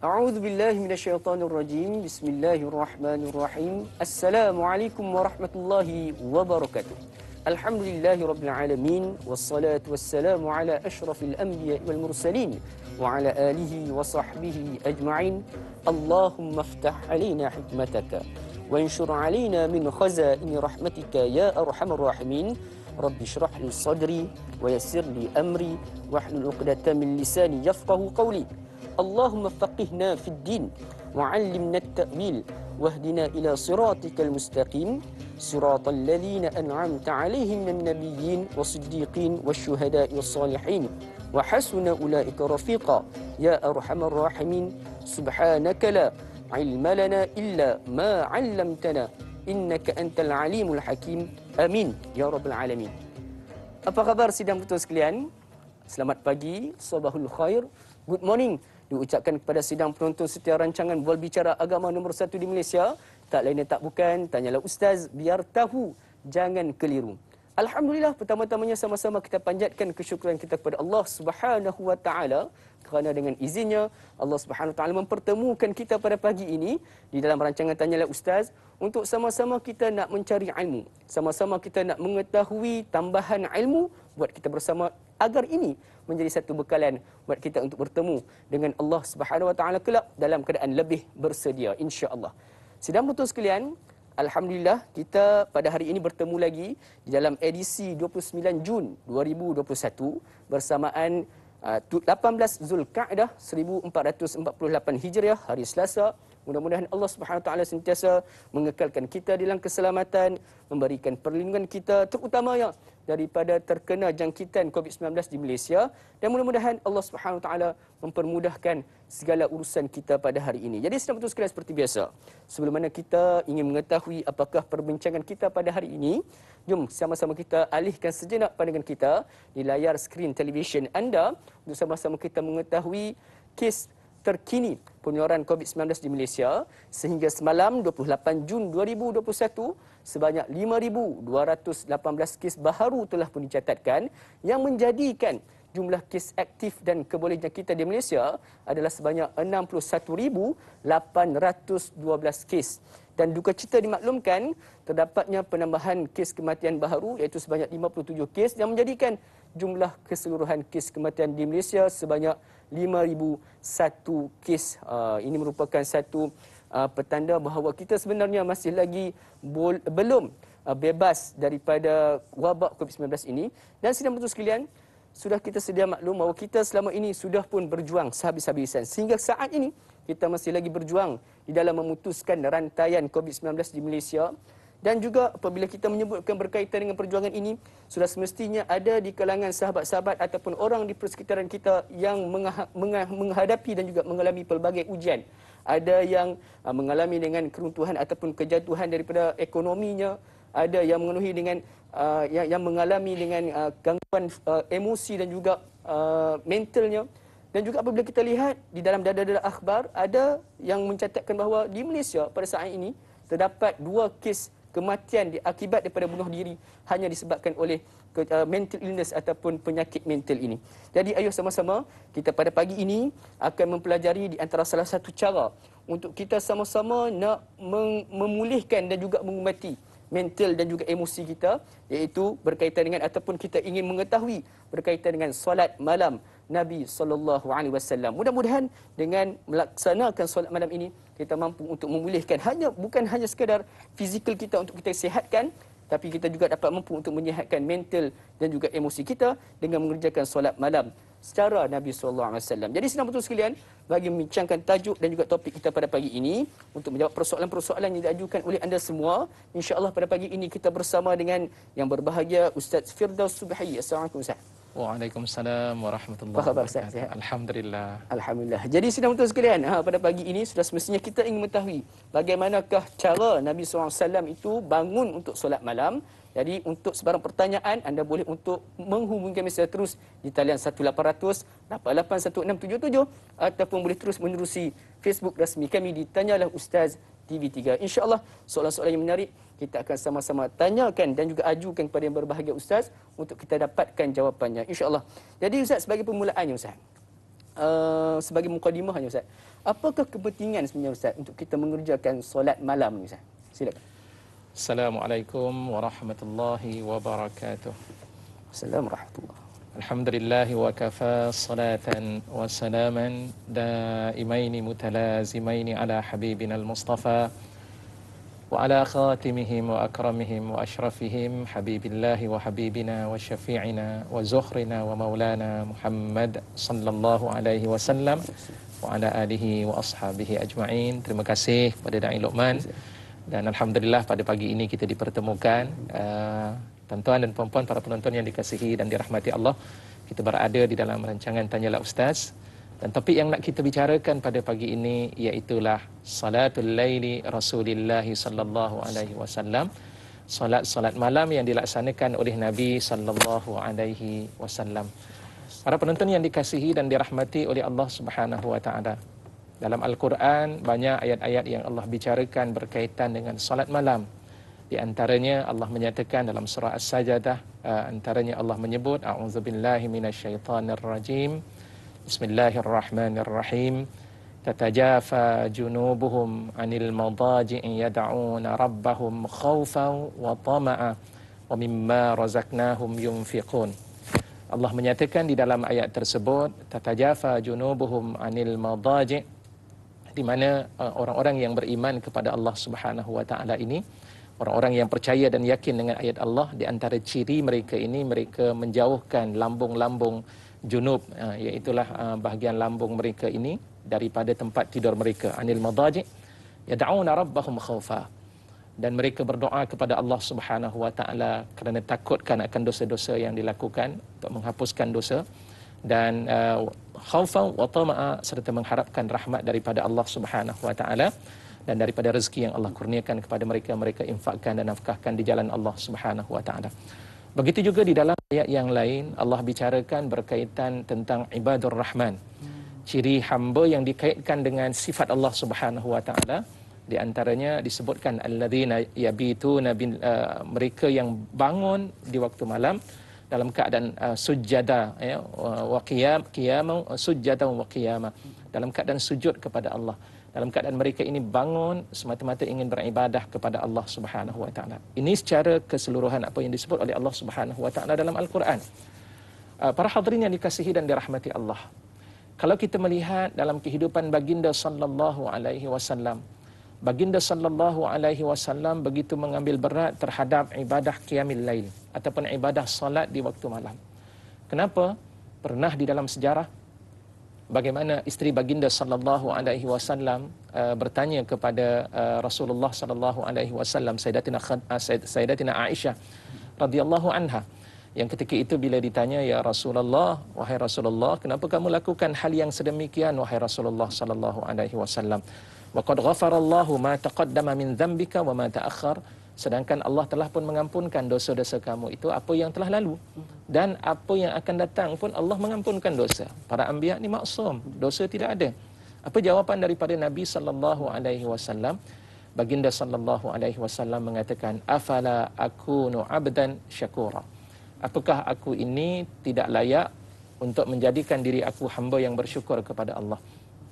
A'udzu billahi minasyaitonir rajim. Bismillahirrahmanirrahim. Assalamualaikum warahmatullahi wabarakatuh. Alhamdulillahirabbil alamin wassalatu wassalamu ala asyrafil anbiya'i wal mursalin wa ala alihi wa sahbihi ajma'in. Allahumma iftah alaina hikmataka wa anshur alaina min khazaini rahmatika ya arhamar rahimin. Rabbi shrah li sadri wa yassir li amri wahlul 'uqdatam min lisani yafqahu qawli. Allahumma faqihna fid din wa'allimna at-ta'wil wahdina ila siratikal mustaqim siratal ladzina an'amta 'alaihim minan nabiyyin was-siddiqin wasyuhada'i was-salihin wa hasuna ulaika rafiqa ya arhamar rahimin. Subhanaka la ilma lana illa ma 'allamtana innaka antal alimul hakim. Amin ya rabbal alamin. Apa khabar sidang putus sekalian? Selamat pagi, sabahul khair, good morning diucapkan kepada sidang penonton setia rancangan Bual Bicara Agama nombor 1 di Malaysia. Tak lain dan tak bukan, tanyalah Ustaz biar tahu, jangan keliru. Alhamdulillah, pertama-tamanya sama-sama kita panjatkan kesyukuran kita kepada Allah Subhanahu Wa Taala kerana dengan izinnya Allah Subhanahu Wa Taala mempertemukan kita pada pagi ini di dalam rancangan Tanyalah Ustaz untuk sama-sama kita nak mencari ilmu, sama-sama kita nak mengetahui tambahan ilmu buat kita bersama agar ini menjadi satu bekalan buat kita untuk bertemu dengan Allah Subhanahu Wa Taala kelak dalam keadaan lebih bersedia insya-Allah. Sidang betul sekalian, alhamdulillah kita pada hari ini bertemu lagi di dalam edisi 29 Jun 2021 bersamaan 18 Zulkaadah 1448 Hijriah, hari Selasa. Mudah-mudahan Allah Subhanahu Wa Taala sentiasa mengekalkan kita dalam keselamatan, memberikan perlindungan kita terutamanya daripada terkena jangkitan COVID-19 di Malaysia, dan mudah-mudahan Allah Subhanahu Wa Taala mempermudahkan segala urusan kita pada hari ini. Jadi sedang betul sekalian, seperti biasa, sebelum mana kita ingin mengetahui apakah perbincangan kita pada hari ini, jom sama-sama kita alihkan sejenak pandangan kita di layar skrin televisyen anda untuk sama-sama kita mengetahui kes terkini penularan COVID-19 di Malaysia. Sehingga semalam 28 Jun 2021, sebanyak 5,218 kes baharu telah pun dicatatkan yang menjadikan jumlah kes aktif dan keboleh jangkitan di Malaysia adalah sebanyak 61,812 kes. Dan duka cita dimaklumkan terdapatnya penambahan kes kematian baharu iaitu sebanyak 57 kes yang menjadikan jumlah keseluruhan kes kematian di Malaysia sebanyak 5,001 kes. Ini merupakan satu petanda bahawa kita sebenarnya masih lagi belum bebas daripada wabak COVID-19 ini. Dan sidang betul sekalian, sudah kita sedia maklum bahawa kita selama ini sudah pun berjuang sehabis-habisan. Sehingga saat ini kita masih lagi berjuang di dalam memutuskan rantaian COVID-19 di Malaysia. Dan juga apabila kita menyebutkan berkaitan dengan perjuangan ini, sudah semestinya ada di kalangan sahabat-sahabat ataupun orang di persekitaran kita yang menghadapi dan juga mengalami pelbagai ujian. Ada yang mengalami dengan keruntuhan ataupun kejatuhan daripada ekonominya, ada yang mengalami dengan yang mengalami dengan gangguan emosi dan juga mentalnya. Dan juga apabila kita lihat di dalam data-data akhbar, ada yang mencatatkan bahawa di Malaysia pada saat ini terdapat 2 kes kematian akibat daripada bunuh diri hanya disebabkan oleh mental illness ataupun penyakit mental ini. Jadi ayo sama-sama kita pada pagi ini akan mempelajari di antara salah satu cara untuk kita sama-sama nak memulihkan dan juga mengubati mental dan juga emosi kita, iaitu berkaitan dengan ataupun kita ingin mengetahui berkaitan dengan solat malam Nabi SAW. Mudah-mudahan dengan melaksanakan solat malam ini kita mampu untuk memulihkan bukan hanya sekadar fizikal kita untuk kita sihatkan, tapi kita juga dapat mampu untuk menyihatkan mental dan juga emosi kita dengan mengerjakan solat malam secara Nabi SAW. Jadi senang betul sekalian bagi membincangkan tajuk dan juga topik kita pada pagi ini untuk menjawab persoalan-persoalan yang diajukan oleh anda semua. InsyaAllah pada pagi ini kita bersama dengan yang berbahagia Ustaz Firdaus Subhi. Assalamualaikum Ustaz. Waalaikumsalam warahmatullahi wabarakatuh. Alhamdulillah. Alhamdulillah. Jadi sidang betul sekalian, pada pagi ini sudah semestinya kita ingin mengetahui bagaimanakah cara Nabi SAW itu bangun untuk solat malam. Jadi untuk sebarang pertanyaan anda boleh untuk menghubungi kami secara terus di talian 1800 881677 ataupun boleh terus menerusi Facebook rasmi kami di Tanyalah Ustaz TV3. InsyaAllah soalan-soalan yang menarik kita akan sama-sama tanyakan dan juga ajukan kepada yang berbahagia Ustaz untuk kita dapatkan jawapannya, insyaAllah. Jadi Ustaz, sebagai permulaannya Ustaz, sebagai mukadimah hanya Ustaz. Apakah kepentingan sebenarnya Ustaz untuk kita mengerjakan solat malam ni Ustaz? Silakan. Assalamualaikum warahmatullahi wabarakatuh. Assalamualaikum warahmatullahi. Alhamdulillah wa kafa salatan wa salaman daimaini mutalazimaini ala habibina al-Mustafa wa ala khatimihim wa akramihim wa ashrafihim habibillahi wa habibina wa syafi'ina wa zuhrina wa maulana Muhammad sallallahu alaihi wasallam wa ala alihi wa ashabihi ajma'in. Terima kasih kepada Da'i Luqman. Dan alhamdulillah pada pagi ini kita dipertemukan, tuan-tuan dan puan-puan para penonton yang dikasihi dan dirahmati Allah. Kita berada di dalam rancangan Tanyalah Ustaz. Dan topik yang nak kita bicarakan pada pagi ini iaitulah Salatul Laili Rasulillah sallallahu alaihi wasallam. Salat malam yang dilaksanakan oleh Nabi sallallahu alaihi wasallam. Para penonton yang dikasihi dan dirahmati oleh Allah Subhanahu wa taala. Dalam Al-Quran banyak ayat-ayat yang Allah bicarakan berkaitan dengan salat malam. Di antaranya Allah menyatakan dalam surah As-Sajdah, antaranya Allah menyebut a'udzubillahi minasyaitonirrajim. Bismillahirrahmanirrahim. Tatajafa junubuhum 'anil madaji'i yad'una rabbahum khaufan wa tama'a wa mimma razaqnahum yunfiqun. Allah menyatakan di dalam ayat tersebut tatajafa junubuhum 'anil madaji', di mana orang-orang yang beriman kepada Allah Subhanahu wa taala ini, orang-orang yang percaya dan yakin dengan ayat Allah, di antara ciri mereka ini, mereka menjauhkan lambung-lambung junub, iaitulah bahagian lambung mereka ini daripada tempat tidur mereka. Anil madaji' yad'una rabbahum khaufa. Dan mereka berdoa kepada Allah Subhanahu wa taala kerana takutkan akan dosa-dosa yang dilakukan, untuk menghapuskan dosa, dan khaufan wa tama'a, serta mengharapkan rahmat daripada Allah Subhanahu wa taala dan daripada rezeki yang Allah kurniakan kepada mereka, mereka infakkan dan nafkahkan di jalan Allah Subhanahu wa taala. Begitu juga di dalam ayat yang lain Allah bicarakan berkaitan tentang ibadur rahman. Ciri hamba yang dikaitkan dengan sifat Allah Subhanahu wa taala, di antaranya disebutkan alladzina yabituna mereka yang bangun di waktu malam dalam keadaan sujada, wa qiyama sujada wa qiyama, dalam keadaan sujud kepada Allah, dalam keadaan mereka ini bangun semata-mata ingin beribadah kepada Allah Subhanahu wa taala. Ini secara keseluruhan apa yang disebut oleh Allah Subhanahu wa taala dalam Al-Quran. Para hadirin yang dikasihi dan dirahmati Allah, kalau kita melihat dalam kehidupan baginda sallallahu alaihi wasallam, baginda sallallahu alaihi wasallam begitu mengambil berat terhadap ibadah qiyamil lail ataupun ibadah salat di waktu malam. Kenapa? Pernah di dalam sejarah bagaimana isteri baginda sallallahu alaihi wasallam bertanya kepada Rasulullah sallallahu alaihi wasallam, Sayyidatina Aisyah radhiyallahu anha, yang ketika itu bila ditanya, ya Rasulullah, wahai Rasulullah, kenapa kamu lakukan hal yang sedemikian wahai Rasulullah sallallahu alaihi wasallam? Wa qad ghafarallahu ma taqaddama min dhanbika wa ma ta'akhkhar. Sedangkan Allah telah pun mengampunkan dosa-dosa kamu itu, apa yang telah lalu dan apa yang akan datang pun Allah mengampunkan dosa. Para anbiya ni maksum, dosa tidak ada. Apa jawapan daripada Nabi sallallahu alaihi wasallam? Baginda sallallahu alaihi wasallam mengatakan, afala akunu abdan syakura. Apakah aku ini tidak layak untuk menjadikan diri aku hamba yang bersyukur kepada Allah?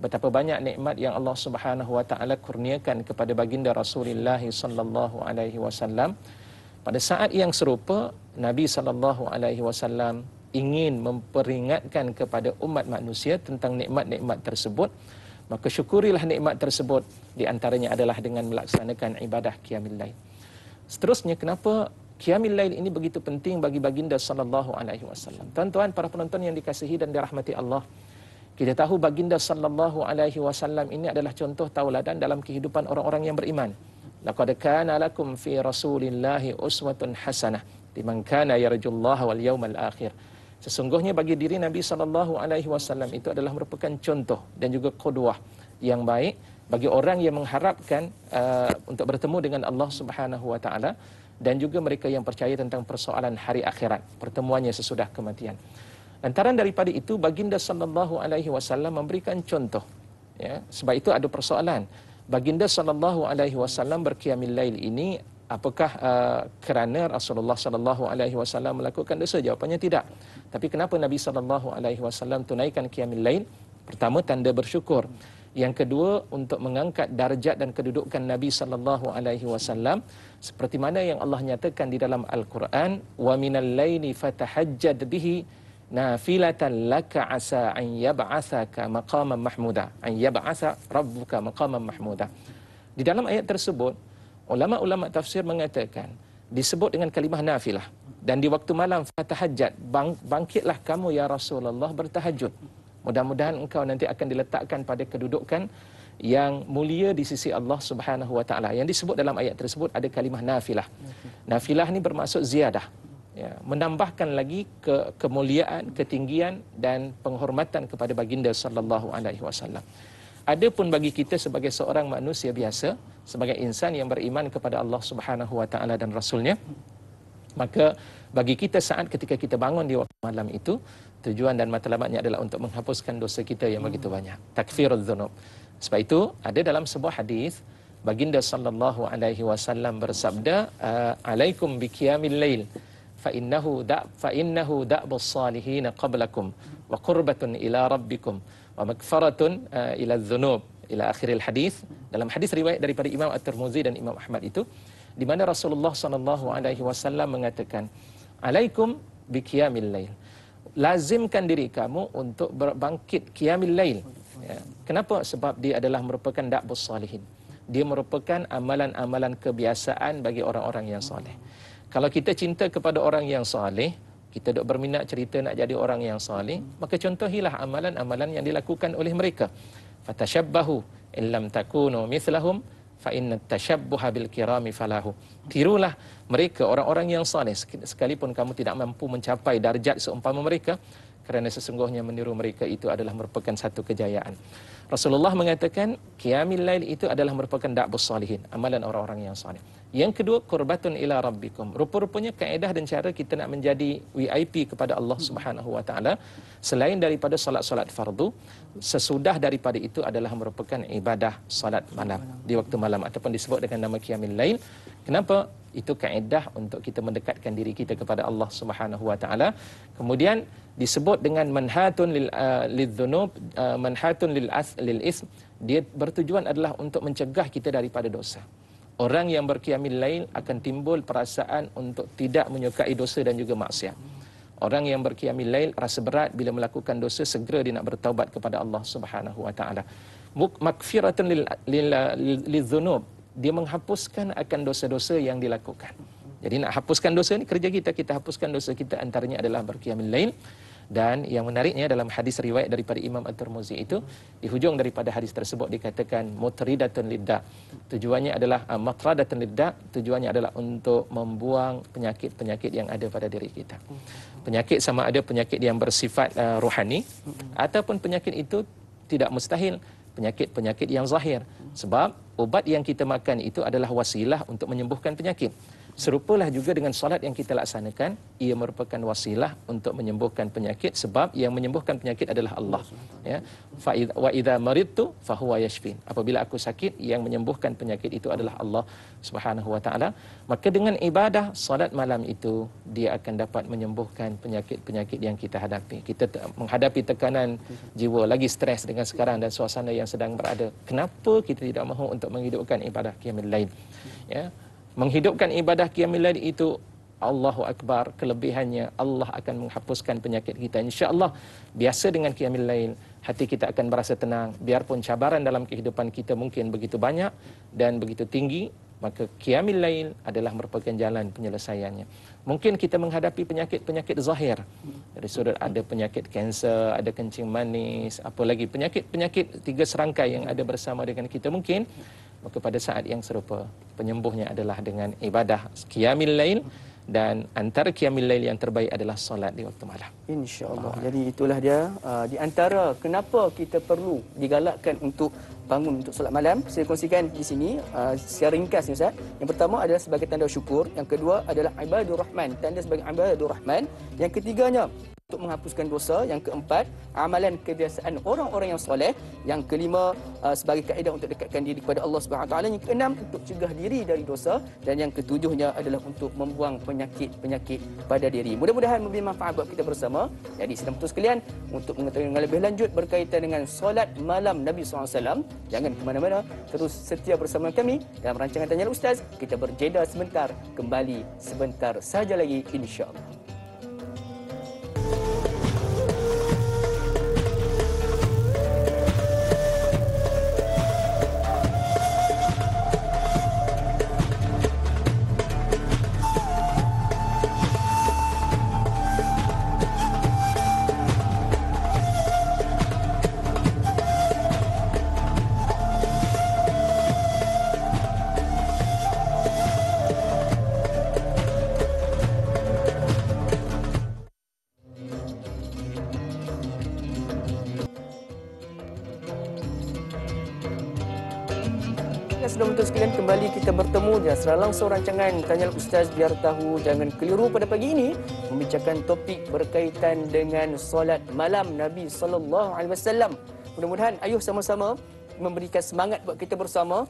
Betapa banyak nikmat yang Allah Subhanahu wa taala kurniakan kepada baginda Rasulullah sallallahu alaihi wasallam. Pada saat yang serupa, Nabi sallallahu alaihi wasallam ingin memperingatkan kepada umat manusia tentang nikmat-nikmat tersebut. Maka syukurilah nikmat tersebut, di antaranya adalah dengan melaksanakan ibadah qiyamul lail. Seterusnya, kenapa qiyamul lail ini begitu penting bagi baginda sallallahu alaihi wasallam? Tuan-tuan para penonton yang dikasihi dan dirahmati Allah, kita tahu baginda sallallahu alaihi wasallam ini adalah contoh tauladan dalam kehidupan orang-orang yang beriman. Laqad kana lakum fi Rasulillahi uswatun hasanah liman kana yarjullaha wal yawmal akhir. Sesungguhnya bagi diri Nabi sallallahu alaihi wasallam itu adalah merupakan contoh dan juga qudwah yang baik bagi orang yang mengharapkan untuk bertemu dengan Allah Subhanahu wa taala, dan juga mereka yang percaya tentang persoalan hari akhirat, pertemuannya sesudah kematian. Lantaran daripada itu, baginda sallallahu alaihi wasallam memberikan contoh, ya. Sebab itu ada persoalan, baginda sallallahu alaihi wasallam berqiyamul lail ini apakah kerana Rasulullah sallallahu alaihi wasallam melakukan dosa? Jawapannya tidak. Tapi kenapa Nabi sallallahu alaihi wasallam tunaikan qiyamul lail? Pertama, tanda bersyukur. Yang kedua, untuk mengangkat darjat dan kedudukan Nabi sallallahu alaihi wasallam seperti mana yang Allah nyatakan di dalam Al-Quran, wa minal laili fatahajjad bihi nafilatan laka asa an yab'atsaka maqaman mahmuda, an yab'atsa rabbuka maqaman mahmuda. Di dalam ayat tersebut, ulama-ulama tafsir mengatakan disebut dengan kalimah nafilah, dan di waktu malam fatahajjad, bangkitlah kamu ya Rasulullah bertahajud. Mudah-mudahan engkau nanti akan diletakkan pada kedudukan yang mulia di sisi Allah Subhanahu wa taala. Yang disebut dalam ayat tersebut ada kalimah nafilah. Nafilah ni bermaksud ziyadah. Ya, menambahkan lagi kemuliaan, ketinggian dan penghormatan kepada baginda sallallahu alaihi wasallam. Adapun bagi kita sebagai seorang manusia biasa, sebagai insan yang beriman kepada Allah Subhanahu wa taala dan rasulnya, maka bagi kita saat ketika kita bangun di waktu malam itu, tujuan dan matlamatnya adalah untuk menghapuskan dosa kita yang begitu banyak. Takfirul dzunub. Sebab itu ada dalam sebuah hadis baginda sallallahu alaihi wasallam bersabda, alaikum biqiyamil lail fa innahu da'bus salihin qablakum wa qurbatun ila rabbikum wa maghfaratun ila dzunub ila akhiril hadis. Dalam hadis riwayat daripada Imam At-Tirmizi dan Imam Ahmad itu, di mana Rasulullah sallallahu alaihi wasallam mengatakan, alaikum biqiyamil lail, lazimkan diri kamu untuk berbangkit qiyamil lail. Ya. Kenapa? Sebab dia adalah merupakan da'bus salihin. Dia merupakan amalan-amalan kebiasaan bagi orang-orang yang soleh. Kalau kita cinta kepada orang yang soleh, kita dok berminat cerita nak jadi orang yang soleh, maka contohilah amalan-amalan yang dilakukan oleh mereka. Fatashabbahu illam takunu mithlahum fa inna tashabbuha bil kirami falahu. Tirulah mereka orang-orang yang saleh sekalipun kamu tidak mampu mencapai darjat seumpama mereka, kerana sesungguhnya meniru mereka itu adalah merupakan satu kejayaan. Rasulullah mengatakan qiyamul lail itu adalah merupakan da'bus salihin, amalan orang-orang yang saleh. Yang kedua, qurbatun ila rabbikum. Rupa-rupanya kaedah dan cara kita nak menjadi VIP kepada Allah Subhanahu wa taala selain daripada solat-solat fardu, sesudah daripada itu adalah merupakan ibadah solat malam di waktu malam ataupun disebut dengan nama qiyamul lail. Kenapa? Itu kaedah untuk kita mendekatkan diri kita kepada Allah Subhanahu wa taala. Kemudian disebut dengan manhatun lidzunub, manhatun lil ism. Dia bertujuan adalah untuk mencegah kita daripada dosa. Orang yang berqiyamul lail akan timbul perasaan untuk tidak menyukai dosa dan juga maksiat. Orang yang berqiyamul lail rasa berat bila melakukan dosa, segera dia nak bertaubat kepada Allah Subhanahu wa taala. Maghfiratun lidzunub, dia menghapuskan akan dosa-dosa yang dilakukan. Jadi nak hapuskan dosa ni kerja kita hapuskan dosa kita, antaranya adalah berqiyamul lail. Dan yang menariknya dalam hadis riwayat daripada Imam At-Tirmizi itu, di hujung daripada hadis tersebut dikatakan mutridatun lidda. Tujuannya adalah matradatun lidda, tujuannya adalah untuk membuang penyakit-penyakit yang ada pada diri kita. Penyakit sama ada penyakit yang bersifat rohani ataupun penyakit itu tidak mustahil penyakit-penyakit yang zahir. Sebab ubat yang kita makan itu adalah wasilah untuk menyembuhkan penyakit. Serupalah juga dengan solat yang kita laksanakan, ia merupakan wasilah untuk menyembuhkan penyakit, sebab yang menyembuhkan penyakit adalah Allah. Ya. Wa idza maridtu fa huwa yashfin. Apabila aku sakit, yang menyembuhkan penyakit itu adalah Allah Subhanahu wa taala. Maka dengan ibadah solat malam itu, dia akan dapat menyembuhkan penyakit-penyakit yang kita hadapi. Kita menghadapi tekanan jiwa, lagi stres dengan sekarang dan suasana yang sedang berada. Kenapa kita tidak mahu untuk menghidupkan ibadah qiyamul lail? Ya. Menghidupkan ibadah qiyamul lail itu, Allahu Akbar, kelebihannya Allah akan menghapuskan penyakit kita. InsyaAllah, biasa dengan qiyamul lail, hati kita akan berasa tenang. Biarpun cabaran dalam kehidupan kita mungkin begitu banyak dan begitu tinggi, maka qiyamul lail adalah merupakan jalan penyelesaiannya. Mungkin kita menghadapi penyakit-penyakit zahir. Dari sudut ada penyakit kanser, ada kencing manis, apa lagi penyakit-penyakit 3 serangkai yang ada bersama dengan kita mungkin. Maka pada saat yang serupa, penyembuhnya adalah dengan ibadah qiyamul lail, dan antara qiyamul lail yang terbaik adalah solat di waktu malam. InsyaAllah. Jadi itulah dia di antara kenapa kita perlu digalakkan untuk bangun untuk solat malam. Saya kongsikan di sini secara ringkas ni Ustaz. Yang pertama adalah sebagai tanda syukur, yang kedua adalah ibadur rahman, tanda sebagai ibadur rahman, yang ketiganya untuk menghapuskan dosa. Yang keempat, amalan kebiasaan orang-orang yang soleh. Yang kelima, sebagai kaedah untuk dekatkan diri kepada Allah Subhanahu Wa Taala. Yang keenam, untuk cegah diri dari dosa. Dan yang ketujuhnya adalah untuk membuang penyakit-penyakit pada diri. Mudah-mudahan memberi manfaat buat kita bersama. Jadi sedang betul sekalian, untuk mengetahui dengan lebih lanjut berkaitan dengan solat malam Nabi SAW, jangan ke mana-mana, terus setia bersama kami dalam rancangan Tanya Ustaz. Kita berjeda sebentar, kembali sebentar saja lagi, insya-Allah. Sudah betul sekalian, kembali kita bertemu dan secara langsung rancangan Tanya Ustaz Biar Tahu Jangan Keliru pada pagi ini membicarakan topik berkaitan dengan solat malam Nabi sallallahu alaihi wasallam. Mudah-mudahan ayuh sama-sama memberikan semangat buat kita bersama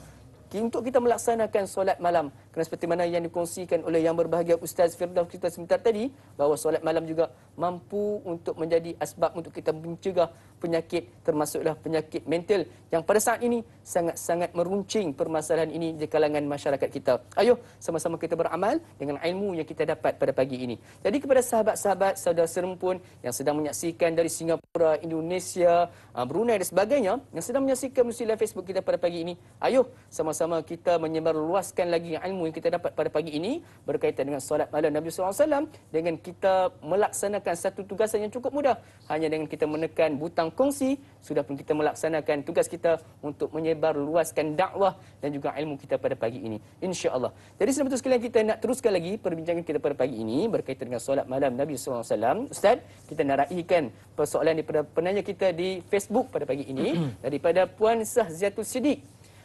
untuk kita melaksanakan solat malam. Kerana seperti mana yang dikongsikan oleh yang berbahagia Ustaz Firdaus kita sebentar tadi, bahawa solat malam juga mampu untuk menjadi asbab untuk kita mencegah penyakit, termasuklah penyakit mental yang pada saat ini sangat-sangat meruncing permasalahan ini di kalangan masyarakat kita. Ayuh sama-sama kita beramal dengan ilmu yang kita dapat pada pagi ini. Jadi kepada sahabat-sahabat, saudara serempun yang sedang menyaksikan dari Singapura, Indonesia, Brunei dan sebagainya, yang sedang menyaksikan melalui live Facebook kita pada pagi ini, ayuh sama-sama kita menyebar luaskan lagi ilmu yang kita dapat pada pagi ini berkaitan dengan solat malam Nabi SAW, dengan kita melaksanakan satu tugasan yang cukup mudah. Hanya dengan kita menekan butang kongsi, sudah pun kita melaksanakan tugas kita untuk menyebar luaskan dakwah dan juga ilmu kita pada pagi ini, insya-Allah. Jadi sebelum itu sekalian, kita nak teruskan lagi perbincangan kita pada pagi ini berkaitan dengan solat malam Nabi SAW. Ustaz, kita nak raikan persoalan daripada penanya kita di Facebook pada pagi ini daripada Puan Sahziatul Siddiq.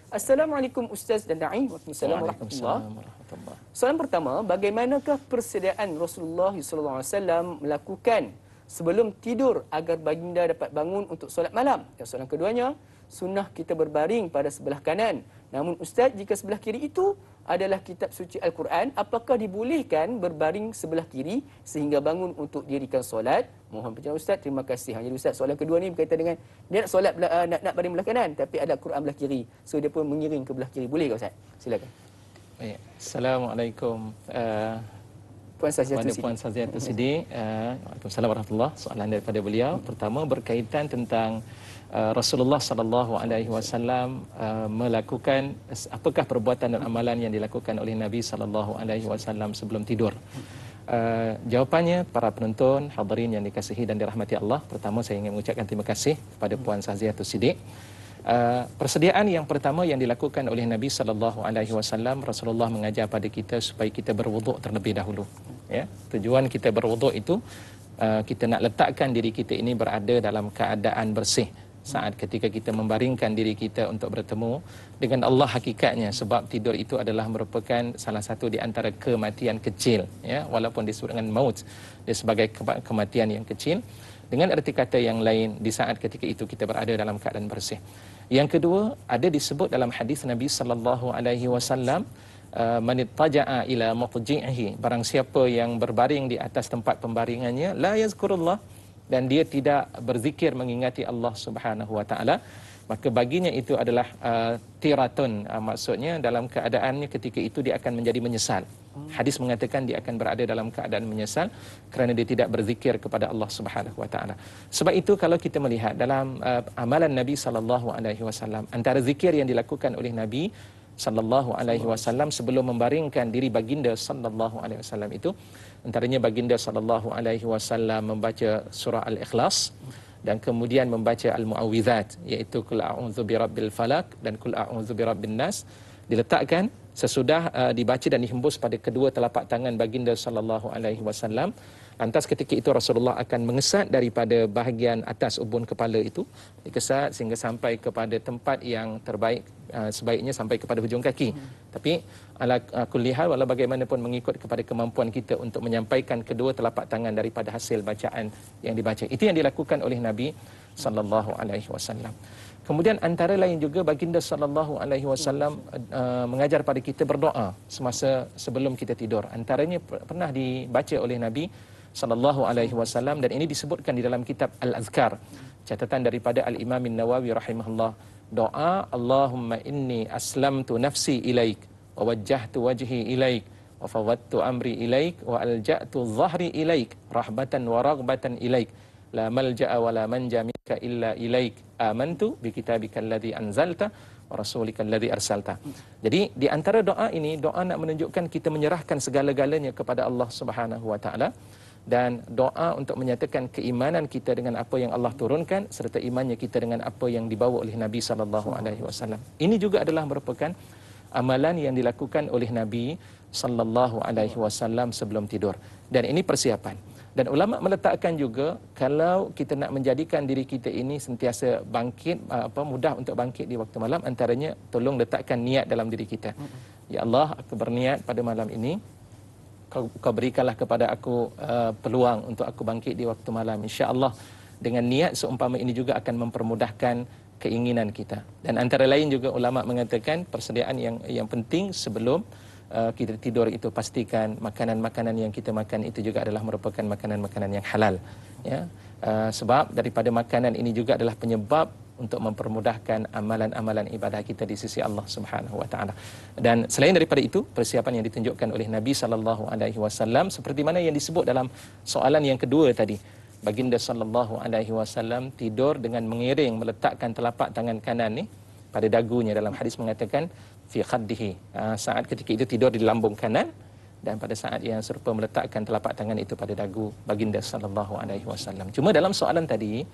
Assalamualaikum Ustaz dan Da'i. Waalaikumsalam warahmatullahi wabarakatuh. Soalan pertama, bagaimanakah persediaan Rasulullah SAW melakukan sebelum tidur agar baginda dapat bangun untuk solat malam? Dan soalan keduanya, sunnah kita berbaring pada sebelah kanan. Namun Ustaz, jika sebelah kiri itu adalah kitab suci Al-Quran, apakah dibolehkan berbaring sebelah kiri sehingga bangun untuk dirikan solat? Mohon pencerahan Ustaz, terima kasih. Jadi Ustaz, soalan kedua ni berkaitan dengan dia nak solat nak baring belah kanan tapi ada Quran belah kiri. So dia pun mengiring ke belah kiri. Boleh ke Ustaz? Silakan. Baik. Assalamualaikum. Puan Sahziatul Siddiq. Waalaikumsalam warahmatullahi. Soalan daripada beliau pertama berkaitan tentang Rasulullah sallallahu alaihi wasallam melakukan apakah perbuatan dan amalan yang dilakukan oleh Nabi sallallahu alaihi wasallam sebelum tidur. Jawapannya, para penonton hadirin yang dikasihi dan dirahmati Allah, pertama saya ingin mengucapkan terima kasih kepada Puan Sahziatul Siddiq. Persediaan yang pertama yang dilakukan oleh Nabi sallallahu alaihi wasallam, Rasulullah mengajar pada kita supaya kita berwuduk terlebih dahulu. Ya, tujuan kita berwuduk itu kita nak letakkan diri kita ini berada dalam keadaan bersih saat ketika kita membaringkan diri kita untuk bertemu dengan Allah hakikatnya, sebab tidur itu adalah merupakan salah satu di antara kematian kecil, ya, walaupun disebut dengan maut, dia sebagai kematian yang kecil. Dengan erti kata yang lain, di saat ketika itu kita berada dalam keadaan bersih. Yang kedua, ada disebut dalam hadis Nabi sallallahu alaihi wasallam, man ittaja'a ila mutji'ihi, barang siapa yang berbaring di atas tempat pembaringannya, la yazkurullah, dan dia tidak berzikir mengingati Allah Subhanahu wa taala, maka baginya itu adalah tiratun, maksudnya dalam keadaannya ketika itu dia akan menjadi menyesal. Hadis mengatakan dia akan berada dalam keadaan menyesal kerana dia tidak berzikir kepada Allah Subhanahu wa taala. Sebab itu kalau kita melihat dalam amalan Nabi sallallahu alaihi wasallam, antara zikir yang dilakukan oleh Nabi sallallahu alaihi wasallam sebelum membaringkan diri baginda sallallahu alaihi wasallam itu, antaranya baginda sallallahu alaihi wasallam membaca surah Al-Ikhlas dan kemudian membaca Al-Mu'awwidzat, iaitu Qul a'udzu birabbil falaq dan Qul a'udzu birabbin nas, diletakkan sesudah dibaca dan dihembus pada kedua telapak tangan baginda sallallahu alaihi wasallam. Lantas ketika itu Rasulullah akan mengesat daripada bahagian atas ubun kepala itu, dikesat sehingga sampai kepada tempat yang terbaik sebaiknya sampai kepada hujung kaki. Tapi ala kulli hal, walau bagaimanapun mengikut kepada kemampuan kita untuk menyampaikan kedua telapak tangan daripada hasil bacaan yang dibaca. Itu yang dilakukan oleh Nabi sallallahu alaihi wasallam. Kemudian antara lain juga baginda sallallahu alaihi wasallam mengajar pada kita berdoa semasa sebelum kita tidur. Antaranya pernah dibaca oleh Nabi sallallahu alaihi wasallam, dan ini disebutkan di dalam kitab Al-Azkar, catatan daripada Al-Imam An-Nawawi rahimahullah. Doa, Allahumma inni aslamtu nafsi ilaik wa wajjahtu wajhi ilaik wa fawwadtu amri ilaik wa alja'tu dhahri ilaik rahbatan wa raghbatan ilaik la malja'a wa la manja minka illa ilaik amantu bi kitabika alladhi anzalta wa rasulika alladhi arsalta. Jadi di antara doa ini, doa nak menunjukkan kita menyerahkan segala-galanya kepada Allah Subhanahu wa taala, dan doa untuk menyatakan keimanan kita dengan apa yang Allah turunkan serta imannya kita dengan apa yang dibawa oleh Nabi sallallahu alaihi wasallam. Ini juga adalah merupakan amalan yang dilakukan oleh Nabi sallallahu alaihi wasallam sebelum tidur, dan ini persiapan. Dan ulama meletakkan juga, kalau kita nak menjadikan diri kita ini sentiasa bangkit, mudah untuk bangkit di waktu malam, antaranya tolong letakkan niat dalam diri kita. Ya Allah, aku berniat pada malam ini, kau berikanlah kepada aku peluang untuk aku bangkit di waktu malam. InsyaAllah dengan niat seumpama ini juga akan mempermudahkan keinginan kita. Dan antara lain juga ulama mengatakan persediaan yang penting sebelum kita tidur itu, pastikan makanan-makanan yang kita makan itu juga adalah merupakan makanan-makanan yang halal. Ya, sebab daripada makanan ini juga adalah penyebab untuk mempermudahkan amalan-amalan ibadah kita di sisi Allah Subhanahu wa taala. Dan selain daripada itu, persiapan yang ditunjukkan oleh Nabi sallallahu alaihi wasallam seperti mana yang disebut dalam soalan yang kedua tadi. Baginda sallallahu alaihi wasallam tidur dengan mengiring, meletakkan telapak tangan kanan ni pada dagunya. Dalam hadis mengatakan fi khaddihi, saat ketika itu tidur di lambung kanan, dan pada saat yang serupa meletakkan telapak tangan itu pada dagu baginda sallallahu alaihi wasallam. Cuma dalam soalan tadi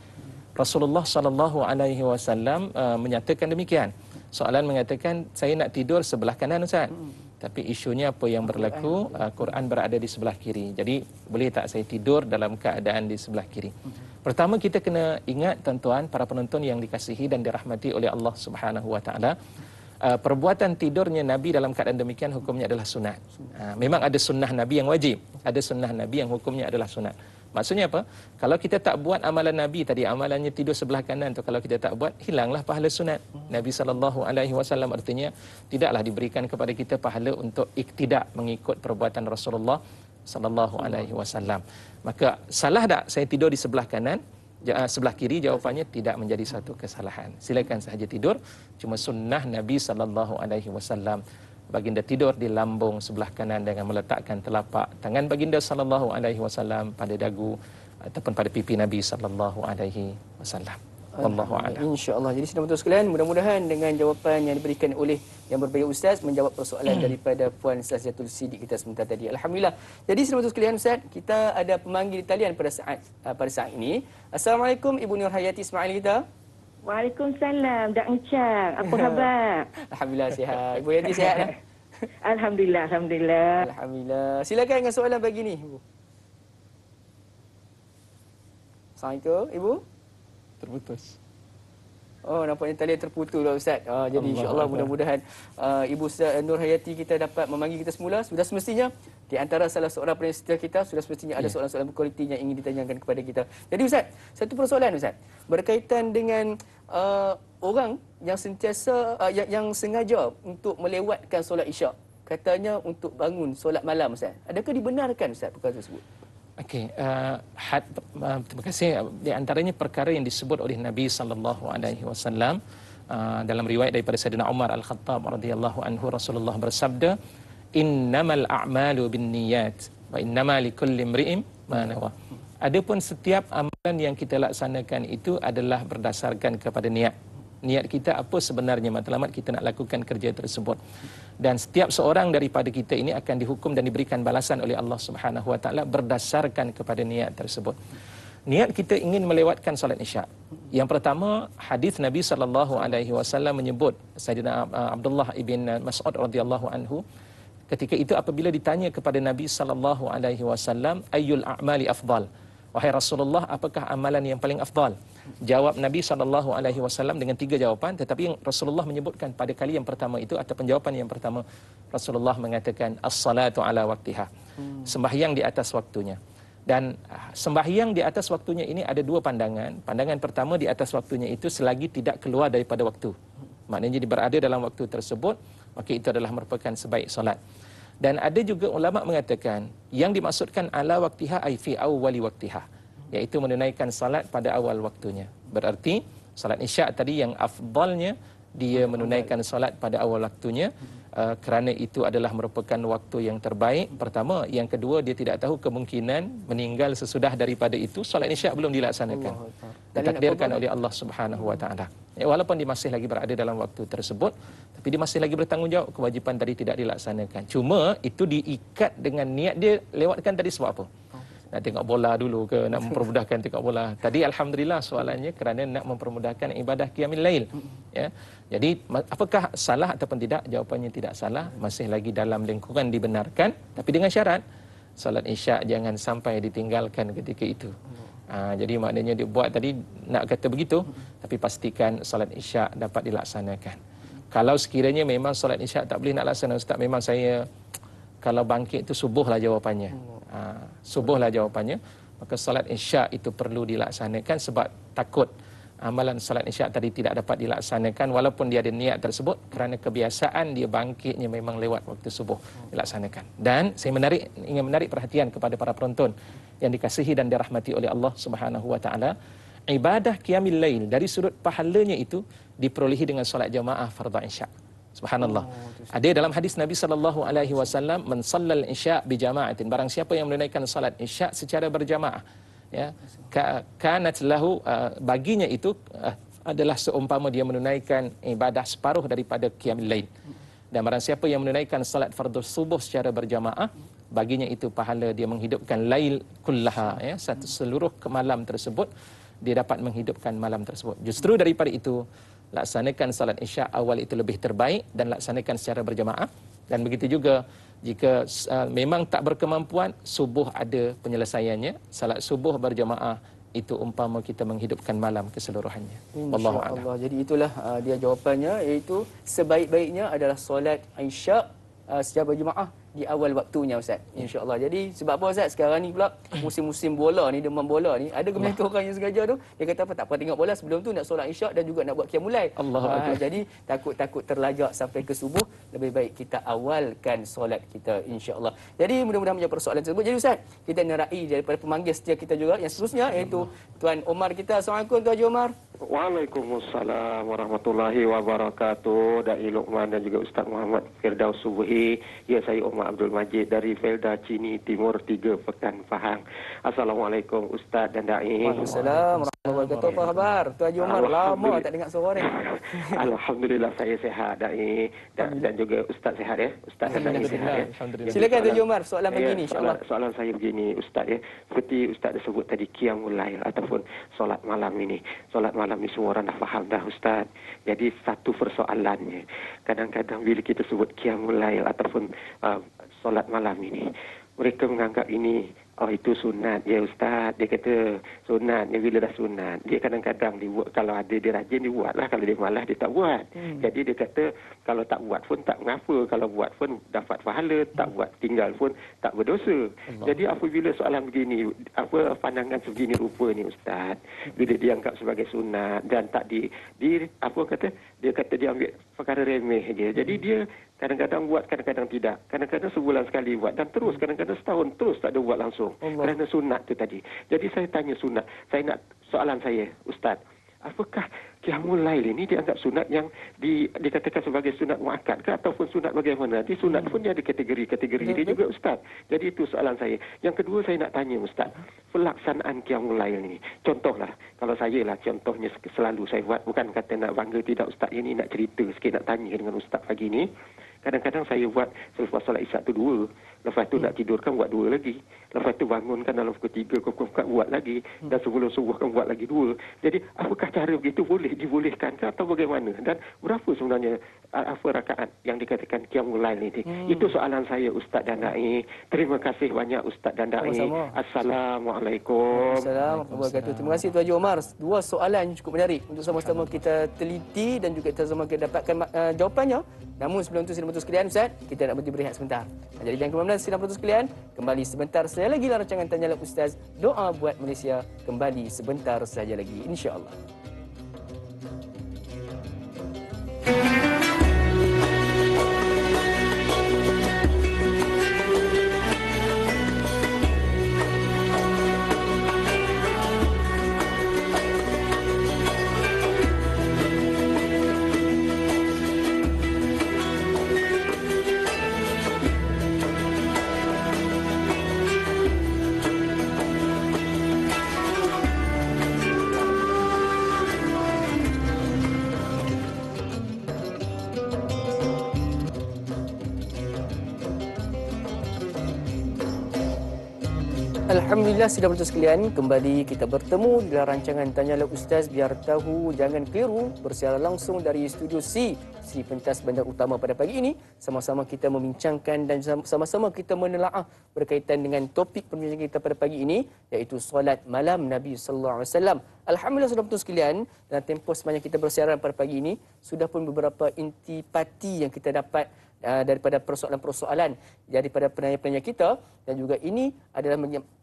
Rasulullah sallallahu alaihi wasallam menyatakan demikian. Soalan mengatakan saya nak tidur sebelah kanan Ustaz. Tapi isunya apa yang berlaku, Quran berada di sebelah kiri. Jadi boleh tak saya tidur dalam keadaan di sebelah kiri? Pertama, kita kena ingat tuan-tuan para penonton yang dikasihi dan dirahmati oleh Allah Subhanahu wa taala, perbuatan tidurnya Nabi dalam keadaan demikian hukumnya adalah sunat. Memang ada sunnah Nabi yang wajib, ada sunnah Nabi yang hukumnya adalah sunat. Maksudnya apa? Kalau kita tak buat amalan Nabi tadi, amalannya tidur sebelah kanan tu, kalau kita tak buat, hilanglah pahala sunat. Nabi SAW artinya tidaklah diberikan kepada kita pahala untuk iktidak mengikut perbuatan Rasulullah SAW. Maka salah tak saya tidur di sebelah kanan, sebelah kiri? Jawapannya tidak menjadi satu kesalahan. Silakan sahaja tidur. Cuma sunnah Nabi SAW, baginda tidur di lambung sebelah kanan dengan meletakkan telapak tangan baginda sallallahu alaihi wasallam pada dagu ataupun pada pipi Nabi sallallahu alaihi wasallam. Wallahu a'lam. Insya-Allah. Jadi sedang betul sekalian, mudah-mudahan dengan jawapan yang diberikan oleh yang berbeza Ustaz menjawab persoalan daripada Puan Saziatul Siddiq kita sebentar tadi. Alhamdulillah. Jadi sedang betul sekalian Ustaz, kita ada pemanggil talian pada saat ini. Assalamualaikum Ibu Nurhayati Ismail kita. Waalaikumsalam, Dak Encang. Apa khabar? Alhamdulillah sihat. Ibu Yati sihat dah? Alhamdulillah, alhamdulillah. Alhamdulillah. Silakan dengan soalan pagi ni, Ibu. Assalamualaikum, Ibu. Terputus. Oh, nampaknya talian terputus lah Ustaz. Jadi insya-Allah mudah-mudahan Ibu Nurhayati kita dapat memanggil kita semula. Sudah semestinya di antara salah seorang penyedia kita sudah semestinya ada soalan-soalan berkualiti yang ingin ditanyakan kepada kita. Jadi Ustaz, satu persoalan Ustaz berkaitan dengan orang yang sentiasa yang sengaja untuk melewatkan solat Isyak. Katanya untuk bangun solat malam Ustaz. Adakah dibenarkan Ustaz perkara tersebut? Okey, terima kasih. Di antaranya perkara yang disebut oleh Nabi sallallahu alaihi wasallam dalam riwayat daripada Sayyidina Umar Al-Khattab radhiyallahu anhu, Rasulullah bersabda, "Innamal a'malu binniyat wa innama likulli imri'in ma nawa." Adapun setiap amalan yang kita laksanakan itu adalah berdasarkan kepada niat. Niat kita apa sebenarnya matlamat kita nak lakukan kerja tersebut. Dan setiap seorang daripada kita ini akan dihukum dan diberikan balasan oleh Allah Subhanahu wa taala berdasarkan kepada niat tersebut. Niat kita ingin melewatkan solat Isyak. Yang pertama, hadis Nabi sallallahu alaihi wasallam menyebut, Sayyidina Abdullah ibn Mas'ud radhiyallahu anhu ketika itu apabila ditanya kepada Nabi sallallahu alaihi wasallam, ayyul a'mali afdal? Wahai Rasulullah, apakah amalan yang paling afdal? Jawab Nabi SAW dengan 3 jawapan, tetapi yang Rasulullah menyebutkan pada kali yang pertama itu atau penjawapan yang pertama, Rasulullah mengatakan as-salatu ala waktiha. Sembahyang di atas waktunya. Dan sembahyang di atas waktunya ini ada 2 pandangan. Pandangan pertama, di atas waktunya itu selagi tidak keluar daripada waktu. Maknanya dia berada dalam waktu tersebut, maka itu adalah merupakan sebaik solat. Dan ada juga ulama mengatakan yang dimaksudkan ala waktiha ai fi awwali waktiha, iaitu menunaikan salat pada awal waktunya. Berarti salat isyak tadi yang afdalnya dia menunaikan salat pada awal waktunya, kerana itu adalah merupakan waktu yang terbaik. Pertama, yang kedua, dia tidak tahu kemungkinan meninggal sesudah daripada itu salat isyak belum dilaksanakan. Ditakdirkan oleh Allah Subhanahu wa taala. Ya, walaupun dia masih lagi berada dalam waktu tersebut, tapi dia masih lagi bertanggungjawab, kewajipan tadi tidak dilaksanakan. Cuma itu diikat dengan niat dia lewatkan tadi sebab apa? Nak tengok bola dulu ke, nak mempermudahkan tengok bola. Tadi alhamdulillah soalannya kerana nak mempermudahkan ibadah qiyamul lail. Ya. Jadi apakah salah ataupun tidak? Jawapannya tidak salah, masih lagi dalam lingkungan dibenarkan, tapi dengan syarat salat isyak jangan sampai ditinggalkan ketika itu. Jadi maknanya dia buat tadi nak kata begitu, tapi pastikan salat isyak dapat dilaksanakan. Kalau sekiranya memang salat isyak tak boleh nak laksanakan, Ustaz, memang saya kalau bangkit itu subuh lah jawapannya. Subuh lah jawapannya. Maka salat isyak itu perlu dilaksanakan sebab takut amalan salat isyak tadi tidak dapat dilaksanakan walaupun dia ada niat tersebut, kerana kebiasaan dia bangkitnya memang lewat waktu subuh dilaksanakan. Dan saya ingin menarik perhatian kepada para penonton yang dikasihi dan dirahmati oleh Allah Subhanahu wa taala. Ibadah qiyamul lail dari sudut pahalanya itu diperolehi dengan solat jamaah fardhu isyak. Subhanallah. Ada dalam hadis Nabi sallallahu alaihi wasallam, "Man shallal isya' bi jama'atin." Barang siapa yang menunaikan salat isyak secara berjamaah, ya, kanat lahu, baginya itu adalah seumpama dia menunaikan ibadah separuh daripada qiyamul lail. Dan barang siapa yang menunaikan salat fardu subuh secara berjamaah, baginya itu pahala dia menghidupkan lail kullaha, ya, satu seluruh malam tersebut dia dapat menghidupkan malam tersebut. Justru daripada itu, laksanakan salat isyak awal itu lebih terbaik dan laksanakan secara berjamaah. Dan begitu juga jika memang tak berkemampuan, subuh ada penyelesaiannya. Salat subuh berjamaah itu umpama kita menghidupkan malam keseluruhannya. Wallahu a'lam. Jadi itulah dia jawapannya, iaitu sebaik-baiknya adalah solat isyak secara berjemaah di awal waktunya, Ustaz. InsyaAllah. Jadi sebab apa, Ustaz? Sekarang ni pula musim-musim bola ni, demam bola ni, ada mereka orang yang sengaja tu, dia kata apa, tak apa tengok bola, sebelum tu nak solat isyak dan juga nak buat qiyamul lail. Jadi takut takut terlajak sampai ke subuh, lebih baik kita awalkan solat kita, insya-Allah. Jadi mudah-mudahan menjawab persoalan tersebut. Jadi Ustaz, kita nerai daripada pemanggil setia kita juga yang seterusnya, iaitu Tuan Omar kita. Assalamualaikum Tuan Haji Omar. Waalaikumsalam warahmatullahi wabarakatuh. Dai Luqman dan juga Ustaz Muhammad Firdaus Subuhi. Ya, saya Omar Abdul Majid dari Felda Cini Timur 3 Pekan Pahang. Assalamualaikum Ustaz dan Dai. Waalaikumsalam warahmatullahi wabarakatuh. Apa khabar Tuan Haji Omar? Lama tak dengar suara ni. Alhamdulillah saya sihat, Dai, dan juga Ustaz sihat, ya. Ustaz dan Dai sihat, ya. Silakan Tuan Haji Omar, soalan begini, insya-Allah. Soalan saya begini, Ustaz, ya. Seperti Ustaz sebut tadi, qiyamul lail ataupun solat malam ini. Solat malam ini semua orang dah faham dah, Ustaz. Jadi satu persoalannya, kadang-kadang bila kita sebut qiyamul lail ataupun solat malam ini, mereka menganggap ini, oh itu sunat, ya Ustaz. Dia kata sunat, dia bila dah sunat, dia kadang-kadang dia buat, kalau ada dia rajin dia buat lah, kalau dia malas dia tak buat. Jadi dia kata kalau tak buat pun tak mengapa, kalau buat pun dapat pahala, tak buat tinggal pun tak berdosa. Jadi apabila soalan begini, apa pandangan sebegini rupa ni, Ustaz, bila dianggap sebagai sunat dan tak apa kata, dia kata dia ambil perkara remeh je. Jadi dia kadang-kadang buat, kadang-kadang tidak. Kadang-kadang sebulan sekali buat, dan terus kadang-kadang setahun terus tak ada buat langsung. Kerana sunat tu tadi. Jadi saya tanya sunat. Soalan saya, Ustaz, apakah qiyamul lail ini dianggap sunat yang dikatakan sebagai sunat muakkad ke, ataupun sunat bagaimana? Nanti sunat pun dia ada kategori-kategori dia juga, Ustaz. Jadi itu soalan saya. Yang kedua saya nak tanya, Ustaz, pelaksanaan qiyamul lail ini. Contohlah, kalau saya lah, contohnya selalu saya buat, bukan kata nak bangga tidak, Ustaz. Ini nak cerita sikit, nak tanya dengan Ustaz pagi ni. Kadang-kadang saya buat selepas solat isyak tu 2, lepas tu nak tidurkan buat 2 lagi, lepas tu bangunkan dalam pukul 3, pukul 4 buat lagi, dan sebelum subuh kan buat lagi 2. Jadi apakah cara begitu boleh dibolehkan ke atau bagaimana? Dan berapa sebenarnya apa rakaat yang dikatakan qiyamul lail ini? Itu soalan saya, Ustaz dan Dai. Terima kasih banyak Ustaz dan Dai. Sama-sama. Assalamualaikum. Assalamualaikum. Terima kasih Tuan Haji Omar. Dua soalan yang cukup menarik untuk sama-sama kita teliti dan juga kita sama kita dapatkan jawapannya. Namun sebelum itu sidang penonton sekalian, Ustaz, kita nak berhenti berehat sebentar. Jadi jangan ke mana-mana sidang penonton sekalian. Kembali sebentar saja lagi dalam rancangan Tanyalah Ustaz. Doa buat Malaysia kembali sebentar saja lagi, insya-Allah. Alhamdulillah, sidang penonton sekalian, kembali kita bertemu dalam rancangan Tanyalah Ustaz, biar tahu jangan keliru, bersiaran langsung dari studio C, Sri Pentas Bandar Utama pada pagi ini. Sama-sama kita membincangkan dan sama-sama kita menelaah berkaitan dengan topik perbincangan kita pada pagi ini, iaitu solat malam Nabi sallallahu alaihi wasallam. Alhamdulillah, sidang penonton sekalian, dalam tempoh sepanjang kita bersiaran pada pagi ini, sudah pun beberapa intipati yang kita dapat daripada persoalan-persoalan daripada penanya-penanya kita, dan juga ini adalah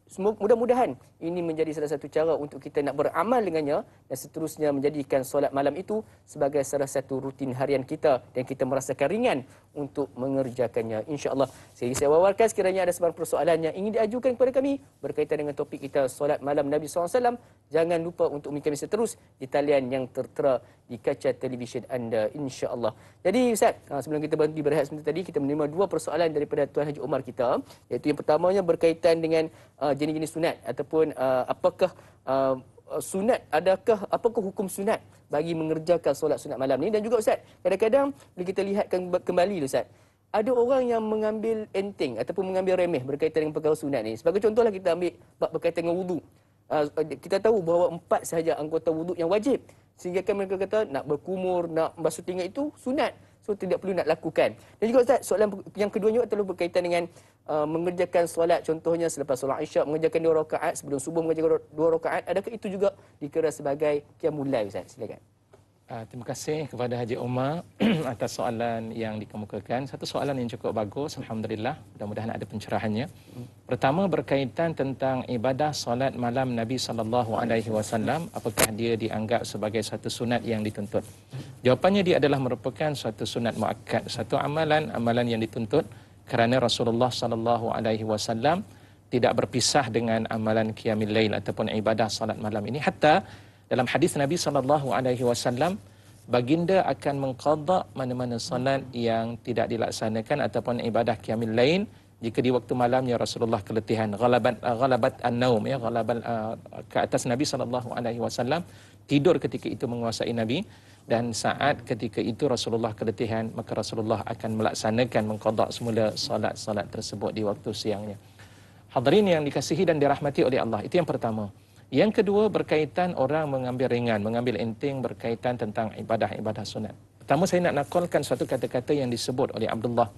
mudah-mudahan ini menjadi salah satu cara untuk kita nak beramal dengannya dan seterusnya menjadikan solat malam itu sebagai salah satu rutin harian kita dan kita merasakan ringan untuk mengerjakannya, insya-Allah. Saya wawarkan sekiranya ada sebarang persoalan yang ingin diajukan kepada kami berkaitan dengan topik kita solat malam Nabi SAW, jangan lupa untuk mengirim kami terus di talian yang tertera di kaca televisyen anda, insya-Allah. Jadi Ustaz, sebelum kita berhenti berehat sebentar tadi, kita menerima dua persoalan daripada Tuan Haji Omar kita, iaitu yang pertamanya berkaitan dengan jenis-jenis sunat ataupun apakah sunat, apakah hukum sunat bagi mengerjakan solat sunat malam ni. Dan juga Ustaz, kadang-kadang bila kita lihatkan kembali Ustaz, ada orang yang mengambil enteng ataupun mengambil remeh berkaitan dengan perkara sunat ni. Sebagai contohlah, kita ambil berkaitan dengan wudu. Kita tahu bahawa 4 sahaja anggota wudu yang wajib, sehingga kan mereka kata nak berkumur, nak basuh pinggan itu sunat, so tidak perlu nak lakukan. Dan juga Ustaz, soalan yang keduanya adalah berkaitan dengan mengerjakan solat, contohnya selepas solat Isyak mengerjakan 2 rakaat, sebelum subuh mengerjakan 2 rakaat, adakah itu juga dikira sebagai qiyamul lail, Ustaz? Silakan. Terima kasih kepada Haji Omar atas soalan yang dikemukakan. Satu soalan yang cukup bagus, alhamdulillah. Mudah-mudahan ada pencerahannya. Pertama, berkaitan tentang ibadah solat malam Nabi SAW, apakah dia dianggap sebagai satu sunat yang dituntut? Jawapannya, dia adalah merupakan satu sunat muakkad, satu amalan yang dituntut kerana Rasulullah SAW tidak berpisah dengan amalan qiyamul lail ataupun ibadah solat malam ini. Hatta dalam hadis Nabi SAW, baginda akan mengqadha mana-mana solat yang tidak dilaksanakan ataupun ibadah qiyamul lail jika di waktu malamnya Rasulullah keletihan, ghalabat an-naum, ke atas Nabi SAW, tidur ketika itu menguasai Nabi, dan saat ketika itu Rasulullah keletihan, maka Rasulullah akan melaksanakan mengqadha semula solat-solat tersebut di waktu siangnya. Hadirin yang dikasihi dan dirahmati oleh Allah, itu yang pertama. Yang kedua, berkaitan orang mengambil ringan, mengambil enteng berkaitan tentang ibadah-ibadah sunat. Pertama, saya nak nakalkan suatu kata-kata yang disebut oleh Abdullah